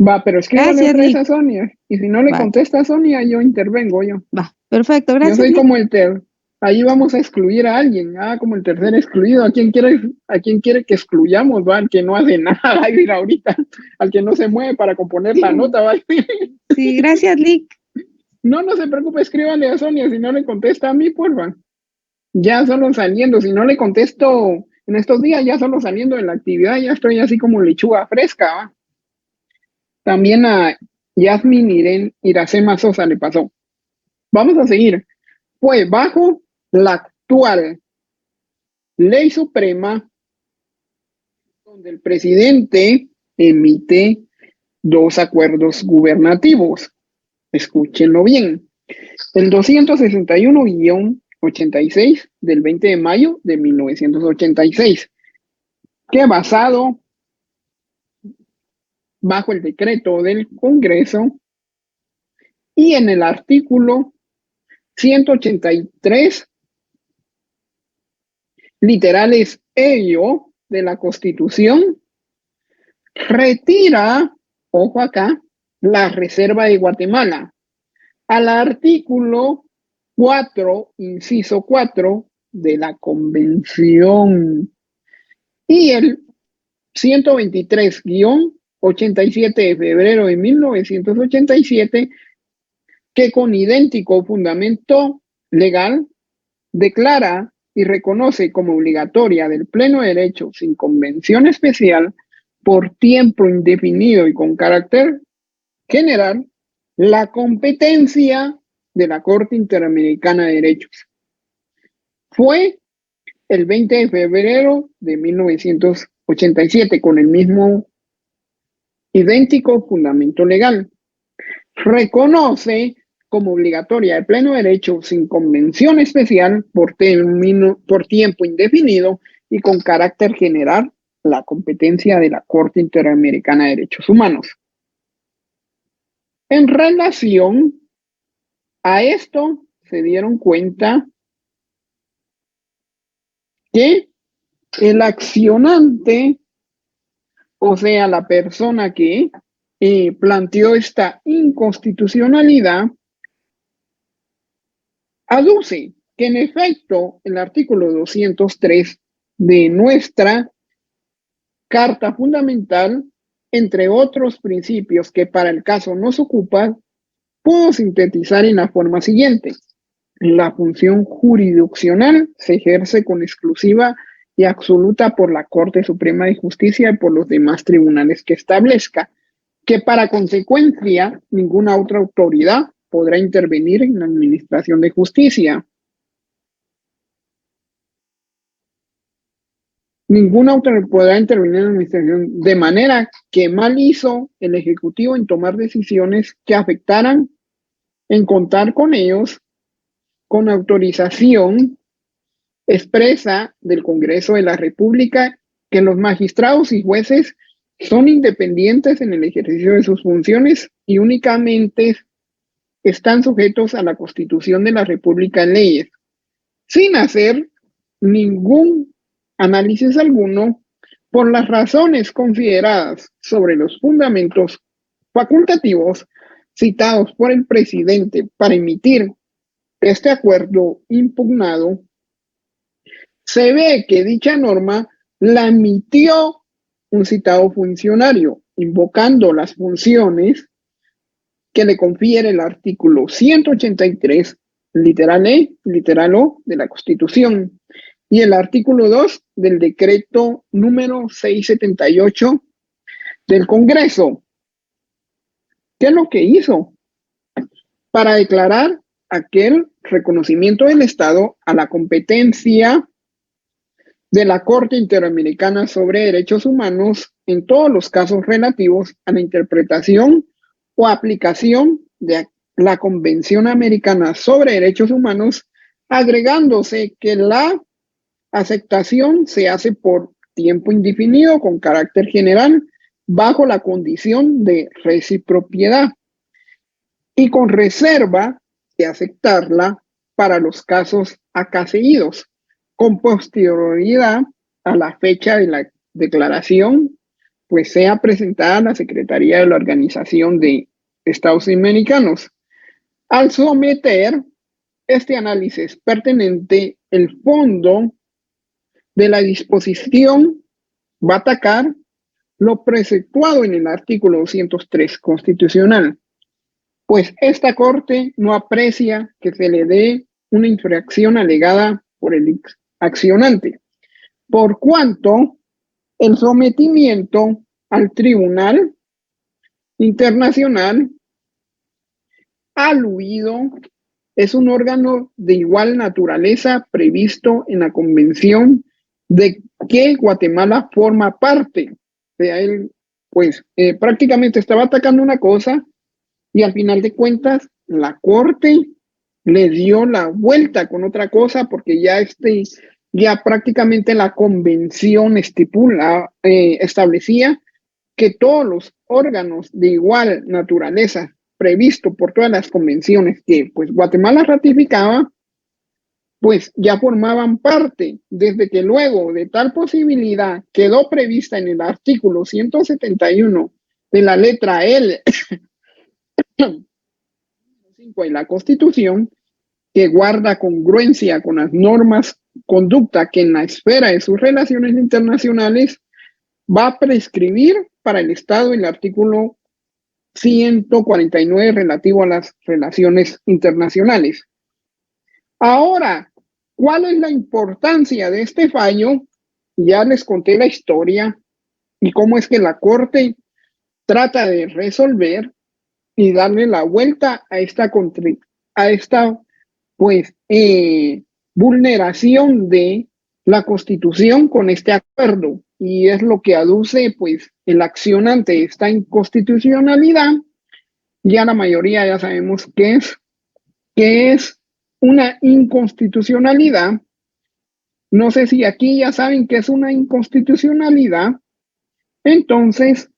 Va, pero escríbale otra vez a Sonia, y si no le contesta a Sonia, yo intervengo yo. Va, perfecto, gracias. Yo soy como ahí vamos a excluir a alguien, como el tercer excluido. ¿A quién quiere que excluyamos? Va, al que no hace nada, va a ir ahorita, al que no se mueve para componer la nota, va a ir. Sí, gracias, Lick. No se preocupe, escríbale a Sonia, si no le contesta a mí, porfa. Ya solo saliendo, si no le contesto en estos días, ya solo saliendo de la actividad, ya estoy así como lechuga fresca, va. También a Yasmin Iracema Sosa le pasó. Vamos a seguir. Pues bajo la actual Ley Suprema, donde el presidente emite 2 acuerdos gubernativos. Escúchenlo bien. El 261-86 del 20 de mayo de 1986, que basado bajo el decreto del Congreso y en el artículo 183, literales ello de la Constitución, retira, ojo acá, la Reserva de Guatemala al artículo 4, inciso 4 de la Convención y el 123-87 de febrero de 1987, que con idéntico fundamento legal declara y reconoce como obligatoria del pleno derecho sin convención especial por tiempo indefinido y con carácter general la competencia de la Corte Interamericana de Derechos. Fue el 20 de febrero de 1987 con el mismo idéntico fundamento legal. Reconoce como obligatoria de pleno derecho sin convención especial por tiempo indefinido y con carácter general la competencia de la Corte Interamericana de Derechos Humanos. En relación a esto, se dieron cuenta que el accionante, o sea, la persona que planteó esta inconstitucionalidad, aduce que en efecto el artículo 203 de nuestra Carta Fundamental, entre otros principios que para el caso nos ocupa, puedo sintetizar en la forma siguiente. La función jurisdiccional se ejerce con exclusiva y absoluta por la Corte Suprema de Justicia y por los demás tribunales que establezca, que para consecuencia ninguna otra autoridad podrá intervenir en la administración de justicia. Ninguna autoridad podrá intervenir en la administración, de manera que mal hizo el Ejecutivo en tomar decisiones que afectaran en contar con ellos con autorización expresa del Congreso de la República, que los magistrados y jueces son independientes en el ejercicio de sus funciones y únicamente están sujetos a la Constitución de la República en leyes, sin hacer ningún análisis alguno por las razones consideradas sobre los fundamentos facultativos citados por el presidente para emitir este acuerdo impugnado. Se ve que dicha norma la emitió un citado funcionario, invocando las funciones que le confiere el artículo 183, literal E, literal O de la Constitución, y el artículo 2 del decreto número 678 del Congreso. ¿Qué es lo que hizo? Para declarar aquel reconocimiento del Estado a la competencia de la Corte Interamericana sobre Derechos Humanos en todos los casos relativos a la interpretación o aplicación de la Convención Americana sobre Derechos Humanos, agregándose que la aceptación se hace por tiempo indefinido con carácter general bajo la condición de reciprocidad y con reserva de aceptarla para los casos acá seguidos, con posterioridad a la fecha de la declaración, pues sea presentada a la Secretaría de la Organización de Estados Americanos. Al someter este análisis pertinente, el fondo de la disposición va a atacar lo preceptuado en el artículo 203 constitucional, pues esta Corte no aprecia que se le dé una infracción alegada por el accionante, por cuanto el sometimiento al Tribunal Internacional aludido es un órgano de igual naturaleza previsto en la Convención de que Guatemala forma parte. O sea, él, pues, prácticamente estaba atacando una cosa y al final de cuentas la Corte le dio la vuelta con otra cosa porque ya prácticamente la Convención establecía que todos los órganos de igual naturaleza previsto por todas las convenciones que pues Guatemala ratificaba, pues ya formaban parte, desde que luego de tal posibilidad quedó prevista en el artículo 171 de la letra L de la Constitución, que guarda congruencia con las normas conducta que en la esfera de sus relaciones internacionales va a prescribir para el Estado el artículo 149 relativo a las relaciones internacionales. Ahora, ¿cuál es la importancia de este fallo? Ya les conté la historia y cómo es que la Corte trata de resolver y darle la vuelta a esta vulneración de la Constitución con este acuerdo, y es lo que aduce pues el accionante de esta inconstitucionalidad. Ya la mayoría ya sabemos que es una inconstitucionalidad. No sé si aquí ya saben que es una inconstitucionalidad, entonces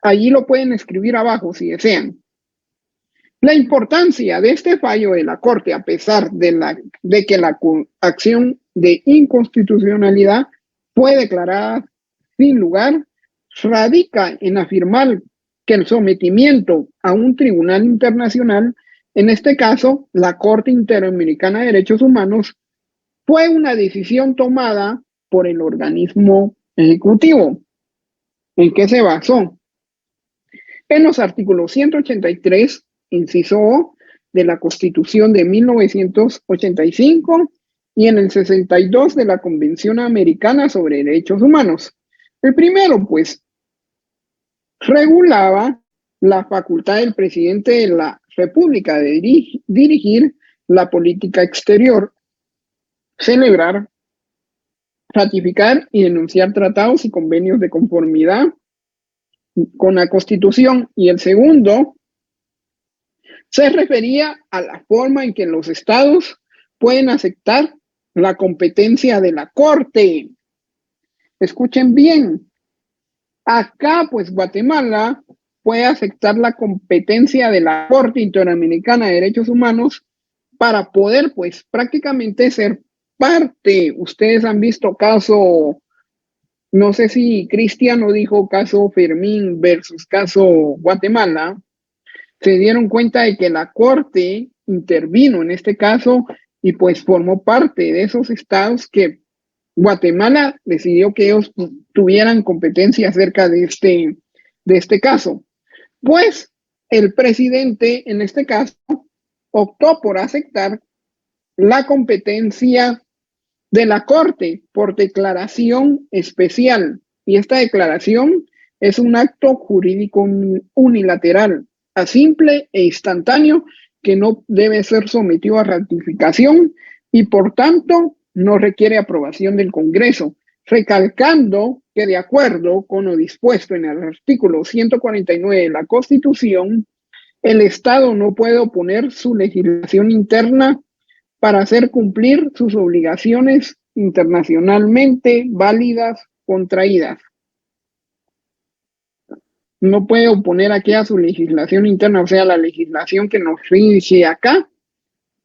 allí lo pueden escribir abajo si desean. La importancia de este fallo de la Corte, a pesar de que la acción de inconstitucionalidad fue declarada sin lugar, radica en afirmar que el sometimiento a un tribunal internacional, en este caso la Corte Interamericana de Derechos Humanos, fue una decisión tomada por el organismo ejecutivo. ¿En qué se basó? En los artículos 183, inciso O, de la Constitución de 1985 y en el 62 de la Convención Americana sobre Derechos Humanos. El primero, pues, regulaba la facultad del presidente de la República de dirigir la política exterior, celebrar, ratificar y denunciar tratados y convenios de conformidad con la Constitución. Y el segundo se refería a la forma en que los estados pueden aceptar la competencia de la Corte. Escuchen bien. Acá, pues, Guatemala puede aceptar la competencia de la Corte Interamericana de Derechos Humanos para poder, pues, prácticamente ser parte. Ustedes han visto caso, no sé si Cristiano dijo caso Fermín versus caso Guatemala. Se dieron cuenta de que la Corte intervino en este caso y pues formó parte de esos estados que Guatemala decidió que ellos tuvieran competencia acerca de este caso. Pues el presidente en este caso optó por aceptar la competencia de la Corte por declaración especial, y esta declaración es un acto jurídico unilateral, a simple e instantáneo, que no debe ser sometido a ratificación y por tanto no requiere aprobación del Congreso, recalcando que de acuerdo con lo dispuesto en el artículo 149 de la Constitución, el Estado no puede oponer su legislación interna para hacer cumplir sus obligaciones internacionalmente válidas contraídas. No puede oponer aquí a su legislación interna, o sea, la legislación que nos rige acá,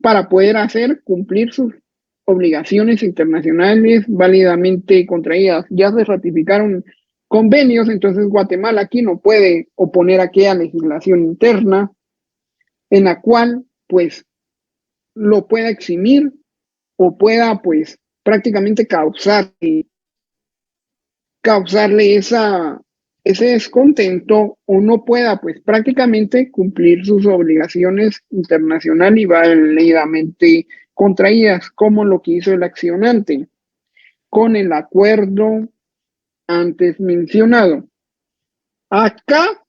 para poder hacer cumplir sus obligaciones internacionales válidamente contraídas. Ya se ratificaron convenios, entonces Guatemala aquí no puede oponer aquella legislación interna en la cual pues lo pueda eximir o pueda pues prácticamente causarle ese descontento o no pueda pues prácticamente cumplir sus obligaciones internacionales y válidamente contraídas, como lo que hizo el accionante con el acuerdo antes mencionado. Acá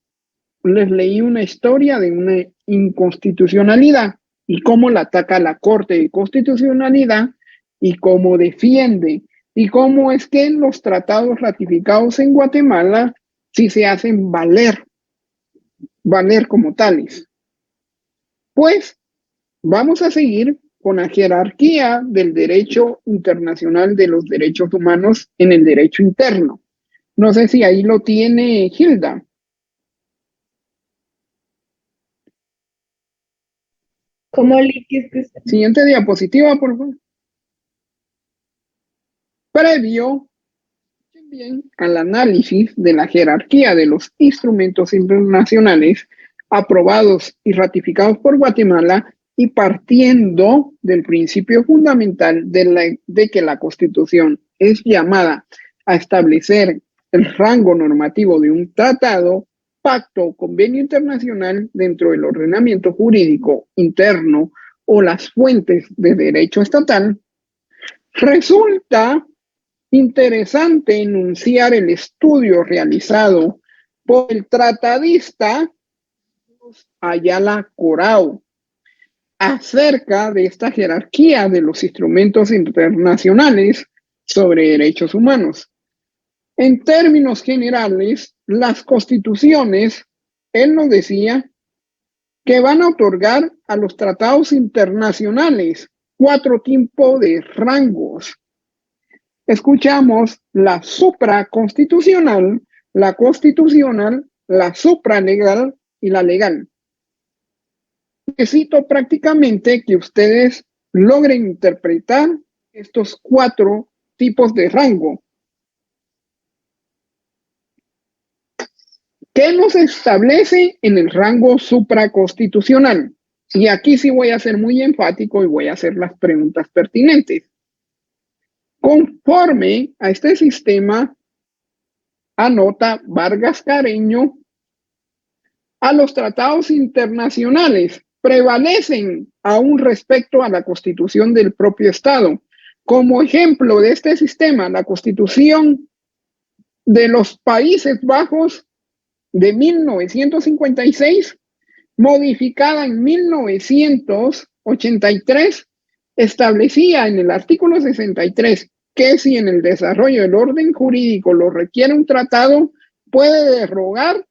les leí una historia de una inconstitucionalidad y cómo la ataca la Corte de Constitucionalidad y cómo defiende y cómo es que los tratados ratificados en Guatemala sí se hacen valer como tales. Pues vamos a seguir con la jerarquía del derecho internacional de los derechos humanos en el derecho interno. No sé si ahí lo tiene Hilda. ¿Cómo líquido? Siguiente diapositiva, por favor. Previo bien al análisis de la jerarquía de los instrumentos internacionales aprobados y ratificados por Guatemala y partiendo del principio fundamental de que la Constitución es llamada a establecer el rango normativo de un tratado, pacto o convenio internacional dentro del ordenamiento jurídico interno o las fuentes de derecho estatal, resulta interesante enunciar el estudio realizado por el tratadista Ayala Corao acerca de esta jerarquía de los instrumentos internacionales sobre derechos humanos. En términos generales, las constituciones, él nos decía, que van a otorgar a los tratados internacionales 4 tipos de rangos. Escuchamos la supraconstitucional, la constitucional, la supralegal y la legal. Necesito prácticamente que ustedes logren interpretar estos 4 tipos de rango. ¿Qué nos establece en el rango supraconstitucional? Y aquí sí voy a ser muy enfático y voy a hacer las preguntas pertinentes. Conforme a este sistema, anota Vargas Carreño, a los tratados internacionales prevalecen aún respecto a la Constitución del propio Estado. Como ejemplo de este sistema, la Constitución de los Países Bajos de 1956, modificada en 1983, establecía en el artículo 63 que si en el desarrollo del orden jurídico lo requiere un tratado, puede derogar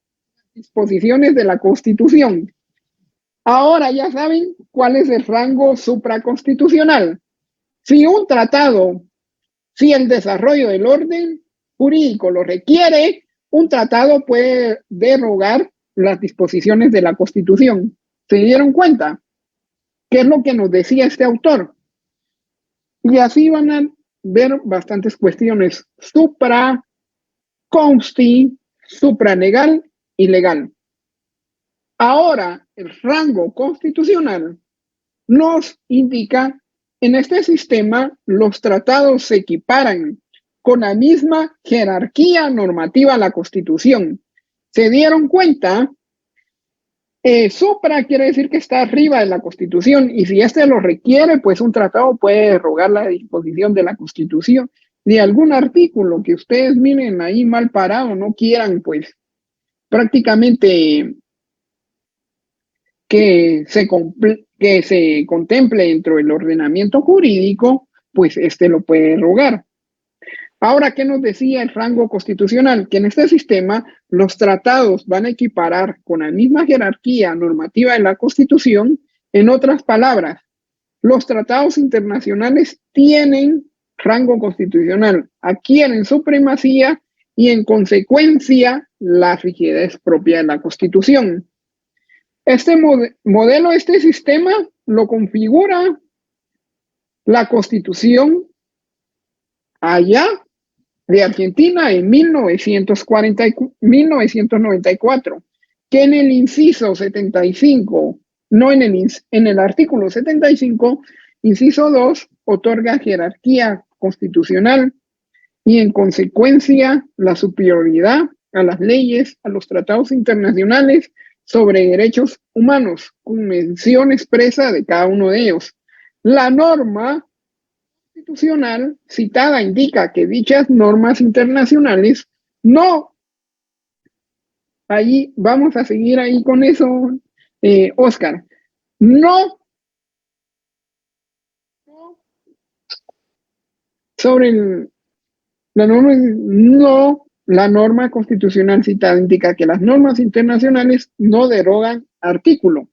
disposiciones de la Constitución. Ahora ya saben cuál es el rango supraconstitucional. Si un tratado, si el desarrollo del orden jurídico lo requiere, un tratado puede derogar las disposiciones de la Constitución. ¿Se dieron cuenta? ¿Qué es lo que nos decía este autor? Y así van a ver bastantes cuestiones supraconsti, supralegal y legal. Ahora, el rango constitucional nos indica, en este sistema, los tratados se equiparan con la misma jerarquía normativa a la Constitución. ¿Se dieron cuenta? Supra quiere decir que está arriba de la Constitución y si este lo requiere, pues un tratado puede derogar la disposición de la Constitución de algún artículo que ustedes miren ahí mal parado, no quieran pues prácticamente que se contemple dentro del ordenamiento jurídico, pues este lo puede derogar. Ahora, ¿qué nos decía el rango constitucional? Que en este sistema los tratados van a equiparar con la misma jerarquía normativa de la Constitución. En otras palabras, los tratados internacionales tienen rango constitucional, adquieren supremacía y en consecuencia la rigidez propia de la Constitución. Este modelo, este sistema lo configura la Constitución allá de Argentina en 1994, que en el inciso 75, no en el artículo 75, inciso 2, otorga jerarquía constitucional y en consecuencia la superioridad a las leyes, a los tratados internacionales sobre derechos humanos, con mención expresa de cada uno de ellos. La norma constitucional citada indica que dichas normas internacionales no, ahí vamos a seguir ahí con eso, Oscar, no sobre la norma, no, la norma constitucional citada indica que las normas internacionales no derogan artículo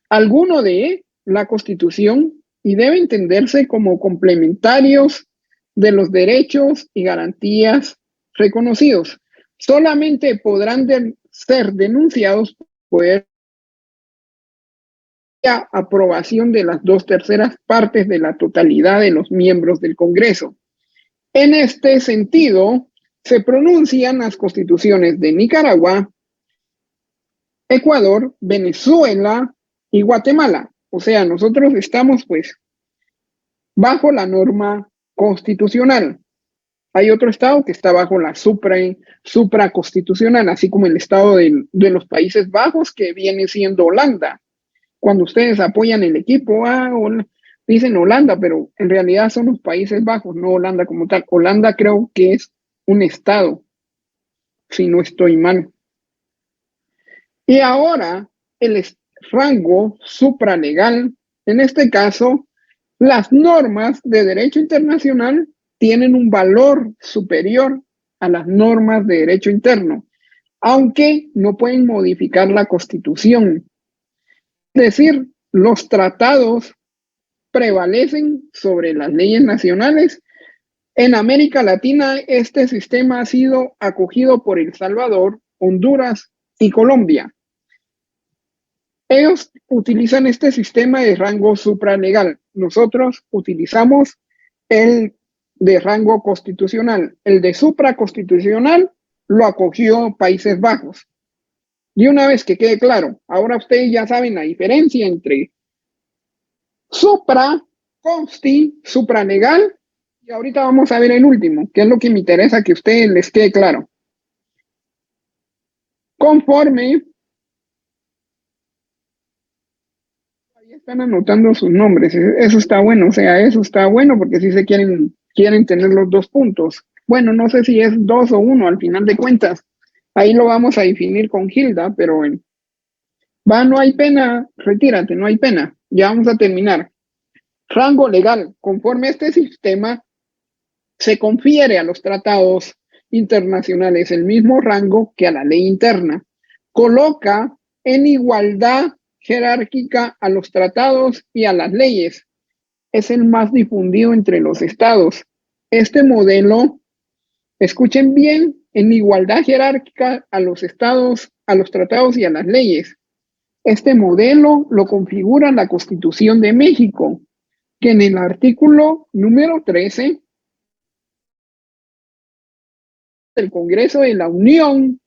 alguno de la Constitución y debe entenderse como complementarios de los derechos y garantías reconocidos. Solamente podrán ser denunciados por la aprobación de las 2/3 partes de la totalidad de los miembros del Congreso. En este sentido, se pronuncian las constituciones de Nicaragua, Ecuador, Venezuela y Guatemala. O sea, nosotros estamos pues bajo la norma constitucional. Hay otro estado que está bajo la supraconstitucional, así como el estado de los Países Bajos, que viene siendo Holanda. Cuando ustedes apoyan el equipo, dicen Holanda, pero en realidad son los Países Bajos, no Holanda como tal. Holanda creo que es un estado, si no estoy mal. Y ahora el rango supralegal, en este caso, las normas de derecho internacional tienen un valor superior a las normas de derecho interno, aunque no pueden modificar la Constitución. Es decir, los tratados prevalecen sobre las leyes nacionales. En América Latina, este sistema ha sido acogido por El Salvador, Honduras y Colombia. Ellos utilizan este sistema de rango supralegal. Nosotros utilizamos el de rango constitucional. El de supraconstitucional lo acogió Países Bajos. Y una vez que quede claro, ahora ustedes ya saben la diferencia entre supralegal, y ahorita vamos a ver el último, que es lo que me interesa que a ustedes les quede claro. Conforme, ahí están anotando sus nombres, eso está bueno, o sea, eso está bueno porque si se quieren tener los dos puntos. Bueno, no sé si es 2 o 1 al final de cuentas, ahí lo vamos a definir con Gilda, pero bueno. No hay pena, retírate, no hay pena, ya vamos a terminar. Rango legal, conforme a este sistema, se confiere a los tratados internacionales el mismo rango que a la ley interna. Coloca en igualdad jerárquica a los tratados y a las leyes. Es el más difundido entre los estados. Este modelo, escuchen bien, en igualdad jerárquica a los estados, a los tratados y a las leyes. Este modelo lo configura la Constitución de México, que en el artículo número 13 del Congreso de la Unión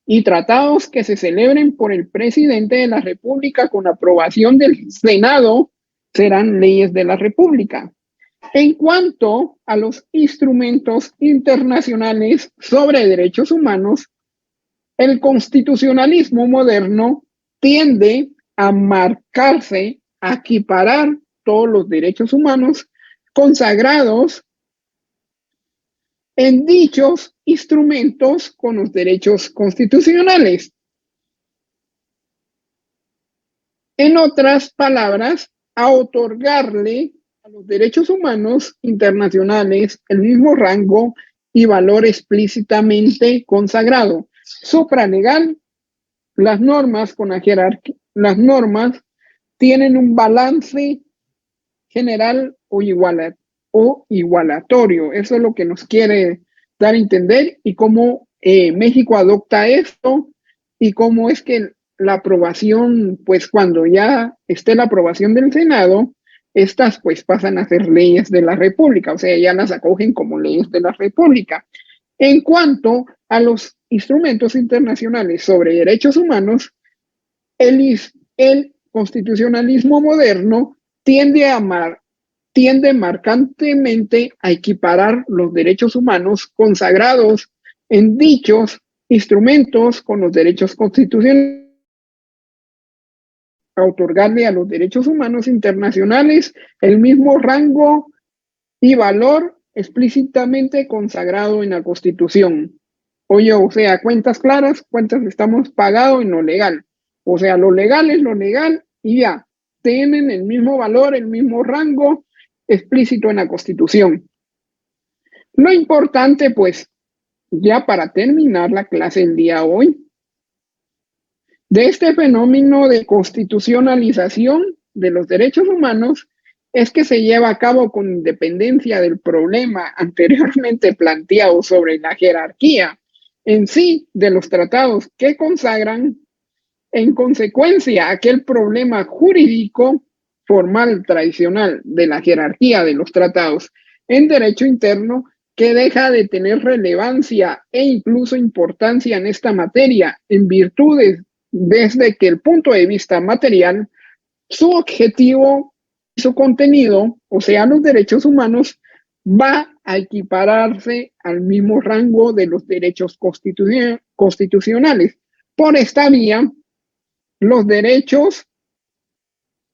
y tratados que se celebren por el presidente de la República con aprobación del Senado serán leyes de la República. En cuanto a los instrumentos internacionales sobre derechos humanos, el constitucionalismo moderno tiende a marcarse, a equiparar todos los derechos humanos consagrados en dichos instrumentos con los derechos constitucionales. En otras palabras, a otorgarle a los derechos humanos internacionales el mismo rango y valor explícitamente consagrado. Supralegal, las normas con la jerarquía, las normas tienen un balance general o igualatorio. Eso es lo que nos quiere dar a entender y cómo México adopta esto y cómo es que la aprobación, pues cuando ya esté la aprobación del Senado, estas pues pasan a ser leyes de la República, o sea, ya las acogen como leyes de la República. En cuanto a los instrumentos internacionales sobre derechos humanos, el constitucionalismo moderno tiende marcantemente a equiparar los derechos humanos consagrados en dichos instrumentos con los derechos constitucionales, a otorgarle a los derechos humanos internacionales el mismo rango y valor explícitamente consagrado en la Constitución. Oye, o sea, cuentas claras, cuentas estamos pagados en lo legal. O sea, lo legal es lo legal y ya, tienen el mismo valor, el mismo rango explícito en la Constitución. Lo importante, pues, ya para terminar la clase el día de hoy, de este fenómeno de constitucionalización de los derechos humanos es que se lleva a cabo con independencia del problema anteriormente planteado sobre la jerarquía en sí de los tratados que consagran, en consecuencia, aquel problema jurídico formal tradicional de la jerarquía de los tratados en derecho interno que deja de tener relevancia e incluso importancia en esta materia en virtudes desde que el punto de vista material, su objetivo y su contenido, o sea, los derechos humanos, va a equipararse al mismo rango de los derechos constitucionales. Por esta vía, los derechos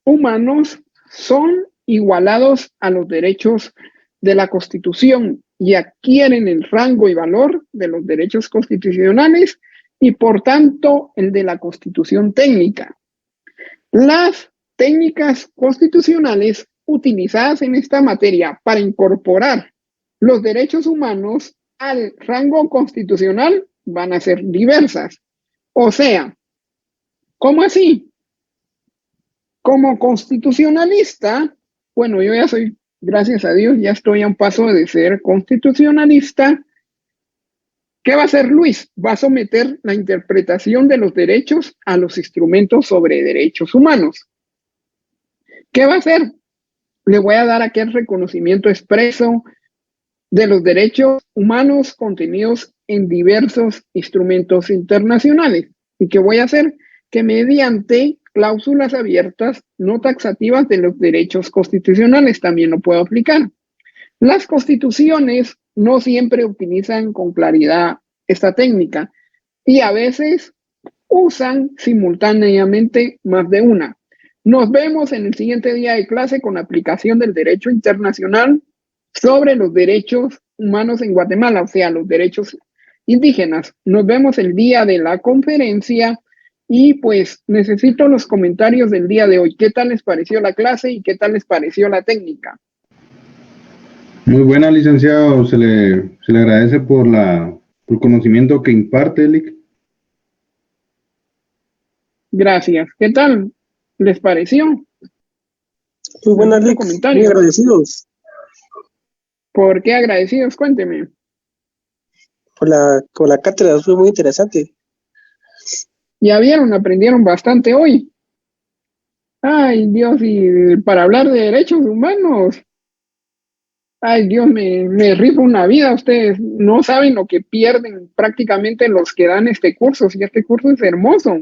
humanos son igualados a los derechos de la Constitución y adquieren el rango y valor de los derechos constitucionales y por tanto el de la Constitución técnica. Las técnicas constitucionales utilizadas en esta materia para incorporar los derechos humanos al rango constitucional van a ser diversas. O sea, ¿cómo así? Como constitucionalista, bueno, yo ya soy, gracias a Dios, ya estoy a un paso de ser constitucionalista. ¿Qué va a hacer Luis? Va a someter la interpretación de los derechos a los instrumentos sobre derechos humanos. ¿Qué va a hacer? Le voy a dar aquel reconocimiento expreso de los derechos humanos contenidos en diversos instrumentos internacionales. ¿Y qué voy a hacer? Que mediante cláusulas abiertas no taxativas de los derechos constitucionales también lo puedo aplicar. Las constituciones no siempre utilizan con claridad esta técnica y a veces usan simultáneamente más de una. Nos vemos en el siguiente día de clase con la aplicación del derecho internacional sobre los derechos humanos en Guatemala, o sea, los derechos indígenas. Nos vemos el día de la conferencia y pues necesito los comentarios del día de hoy. ¿Qué tal les pareció la clase y qué tal les pareció la técnica? Muy buena, licenciado. Se le agradece por el conocimiento que imparte, Lic. Gracias. ¿Qué tal les pareció? Muy buenas, Lic. Muy agradecidos. ¿Por qué agradecidos? Cuénteme. Por la cátedra, fue muy interesante. Ya vieron, aprendieron bastante hoy. Ay, Dios, y para hablar de derechos humanos. Ay, Dios, me rifo una vida. Ustedes no saben lo que pierden prácticamente los que dan este curso. Si este curso es hermoso.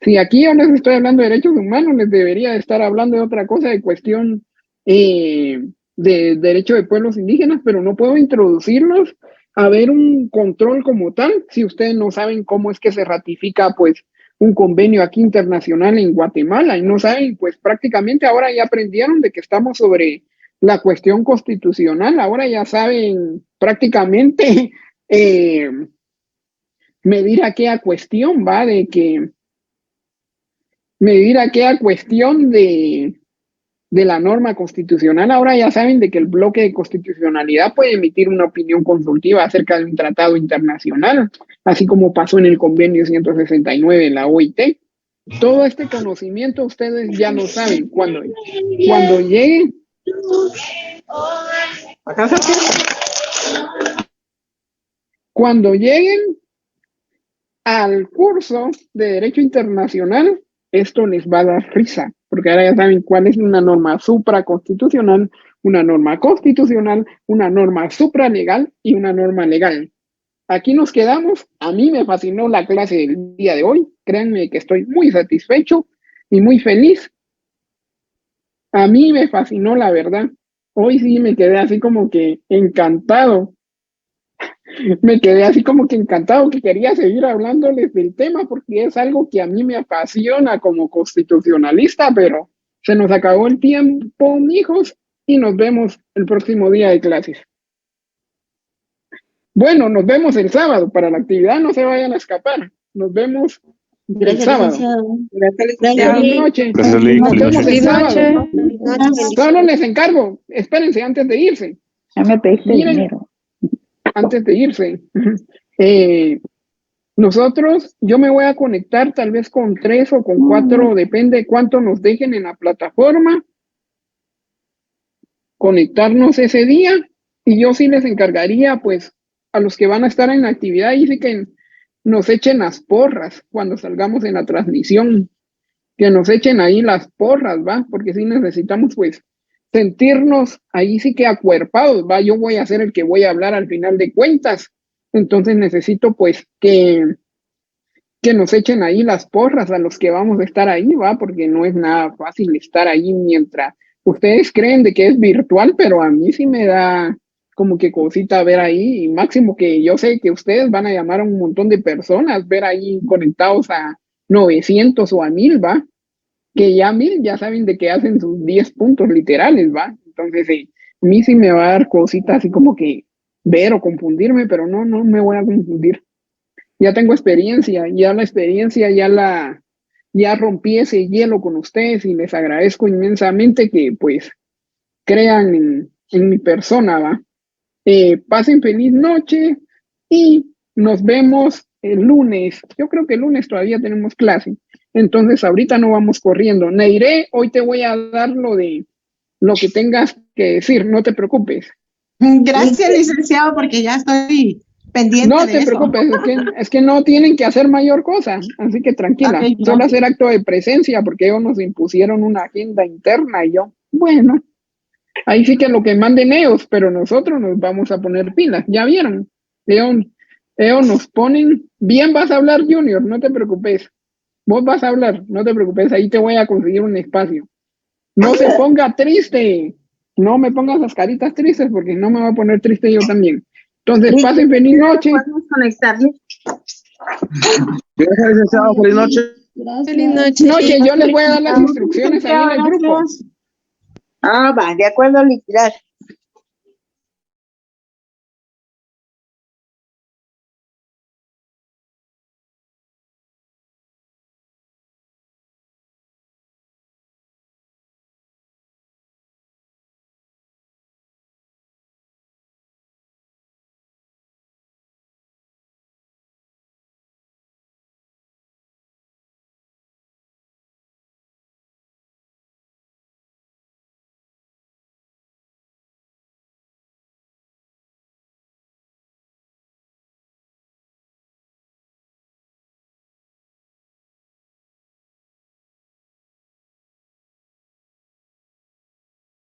Si aquí yo les estoy hablando de derechos humanos, les debería estar hablando de otra cosa, de cuestión de derecho de pueblos indígenas, pero no puedo introducirlos a ver un control como tal si ustedes no saben cómo es que se ratifica pues un convenio aquí internacional en Guatemala y no saben, pues prácticamente ahora ya aprendieron de que estamos sobre la cuestión constitucional, ahora ya saben prácticamente medir aquella cuestión, ¿va? De que medir aquella cuestión de de la norma constitucional. Ahora ya saben de que el bloque de constitucionalidad puede emitir una opinión consultiva acerca de un tratado internacional, así como pasó en el convenio 169 de la OIT. Todo este conocimiento ustedes ya lo saben. Cuando lleguen al curso de Derecho Internacional, esto les va a dar risa, porque ahora ya saben cuál es una norma supraconstitucional, una norma constitucional, una norma supralegal y una norma legal. Aquí nos quedamos. A mí me fascinó la clase del día de hoy. Créanme que estoy muy satisfecho y muy feliz. A mí me fascinó, la verdad. Hoy sí me quedé así como que encantado. Me quedé así como que encantado, que quería seguir hablándoles del tema porque es algo que a mí me apasiona como constitucionalista, pero se nos acabó el tiempo, mijos, y nos vemos el próximo día de clases. Bueno, nos vemos el sábado. Para la actividad no se vayan a escapar. Nos vemos el sábado. Feliz noche. Nos vemos el sábado. Solo les encargo, espérense antes de irse. Ya me pediste dinero. Antes de irse, yo me voy a conectar tal vez con 3 o con 4, depende de cuánto nos dejen en la plataforma, conectarnos ese día, y yo sí les encargaría, pues, a los que van a estar en la actividad, y sí que nos echen las porras cuando salgamos en la transmisión, que nos echen ahí las porras, ¿va? Porque sí necesitamos, pues, sentirnos ahí sí que acuerpados, ¿va? Yo voy a ser el que voy a hablar al final de cuentas, entonces necesito pues que nos echen ahí las porras a los que vamos a estar ahí, ¿va? Porque no es nada fácil estar ahí mientras ustedes creen de que es virtual, pero a mí sí me da como que cosita ver ahí, y máximo que yo sé que ustedes van a llamar a un montón de personas, ver ahí conectados a 900 o a 1000, ¿va? Que ya 1000 ya saben de que hacen sus 10 puntos literales, ¿va? Entonces, a mí sí me va a dar cositas así como que ver o confundirme, pero no me voy a confundir. Ya tengo experiencia, ya rompí ese hielo con ustedes, y les agradezco inmensamente que pues crean en mi persona, ¿va? Pasen feliz noche y nos vemos el lunes. Yo creo que el lunes todavía tenemos clase. Entonces ahorita no vamos corriendo. Neiré, hoy te voy a dar lo que tengas que decir, no te preocupes. Gracias, licenciado, porque ya estoy pendiente No de te eso. preocupes, es que no tienen que hacer mayor cosa, así que tranquila, Okay, solo hacer acto de presencia, porque ellos nos impusieron una agenda interna, y yo, bueno, ahí sí que lo que manden ellos, pero nosotros nos vamos a poner pilas, ya vieron, ellos nos ponen, bien vas a hablar, Junior, no te preocupes. Vos vas a hablar, no te preocupes, ahí te voy a conseguir un espacio. No se ponga triste, no me pongas las caritas tristes, porque no me va a poner triste yo también. Entonces, pasen feliz noche. ¿Podemos conectarle? Gracias, licenciado. Feliz noche. Feliz noche. Yo les voy a dar las instrucciones ahí en el grupo. Va, de acuerdo, gracias.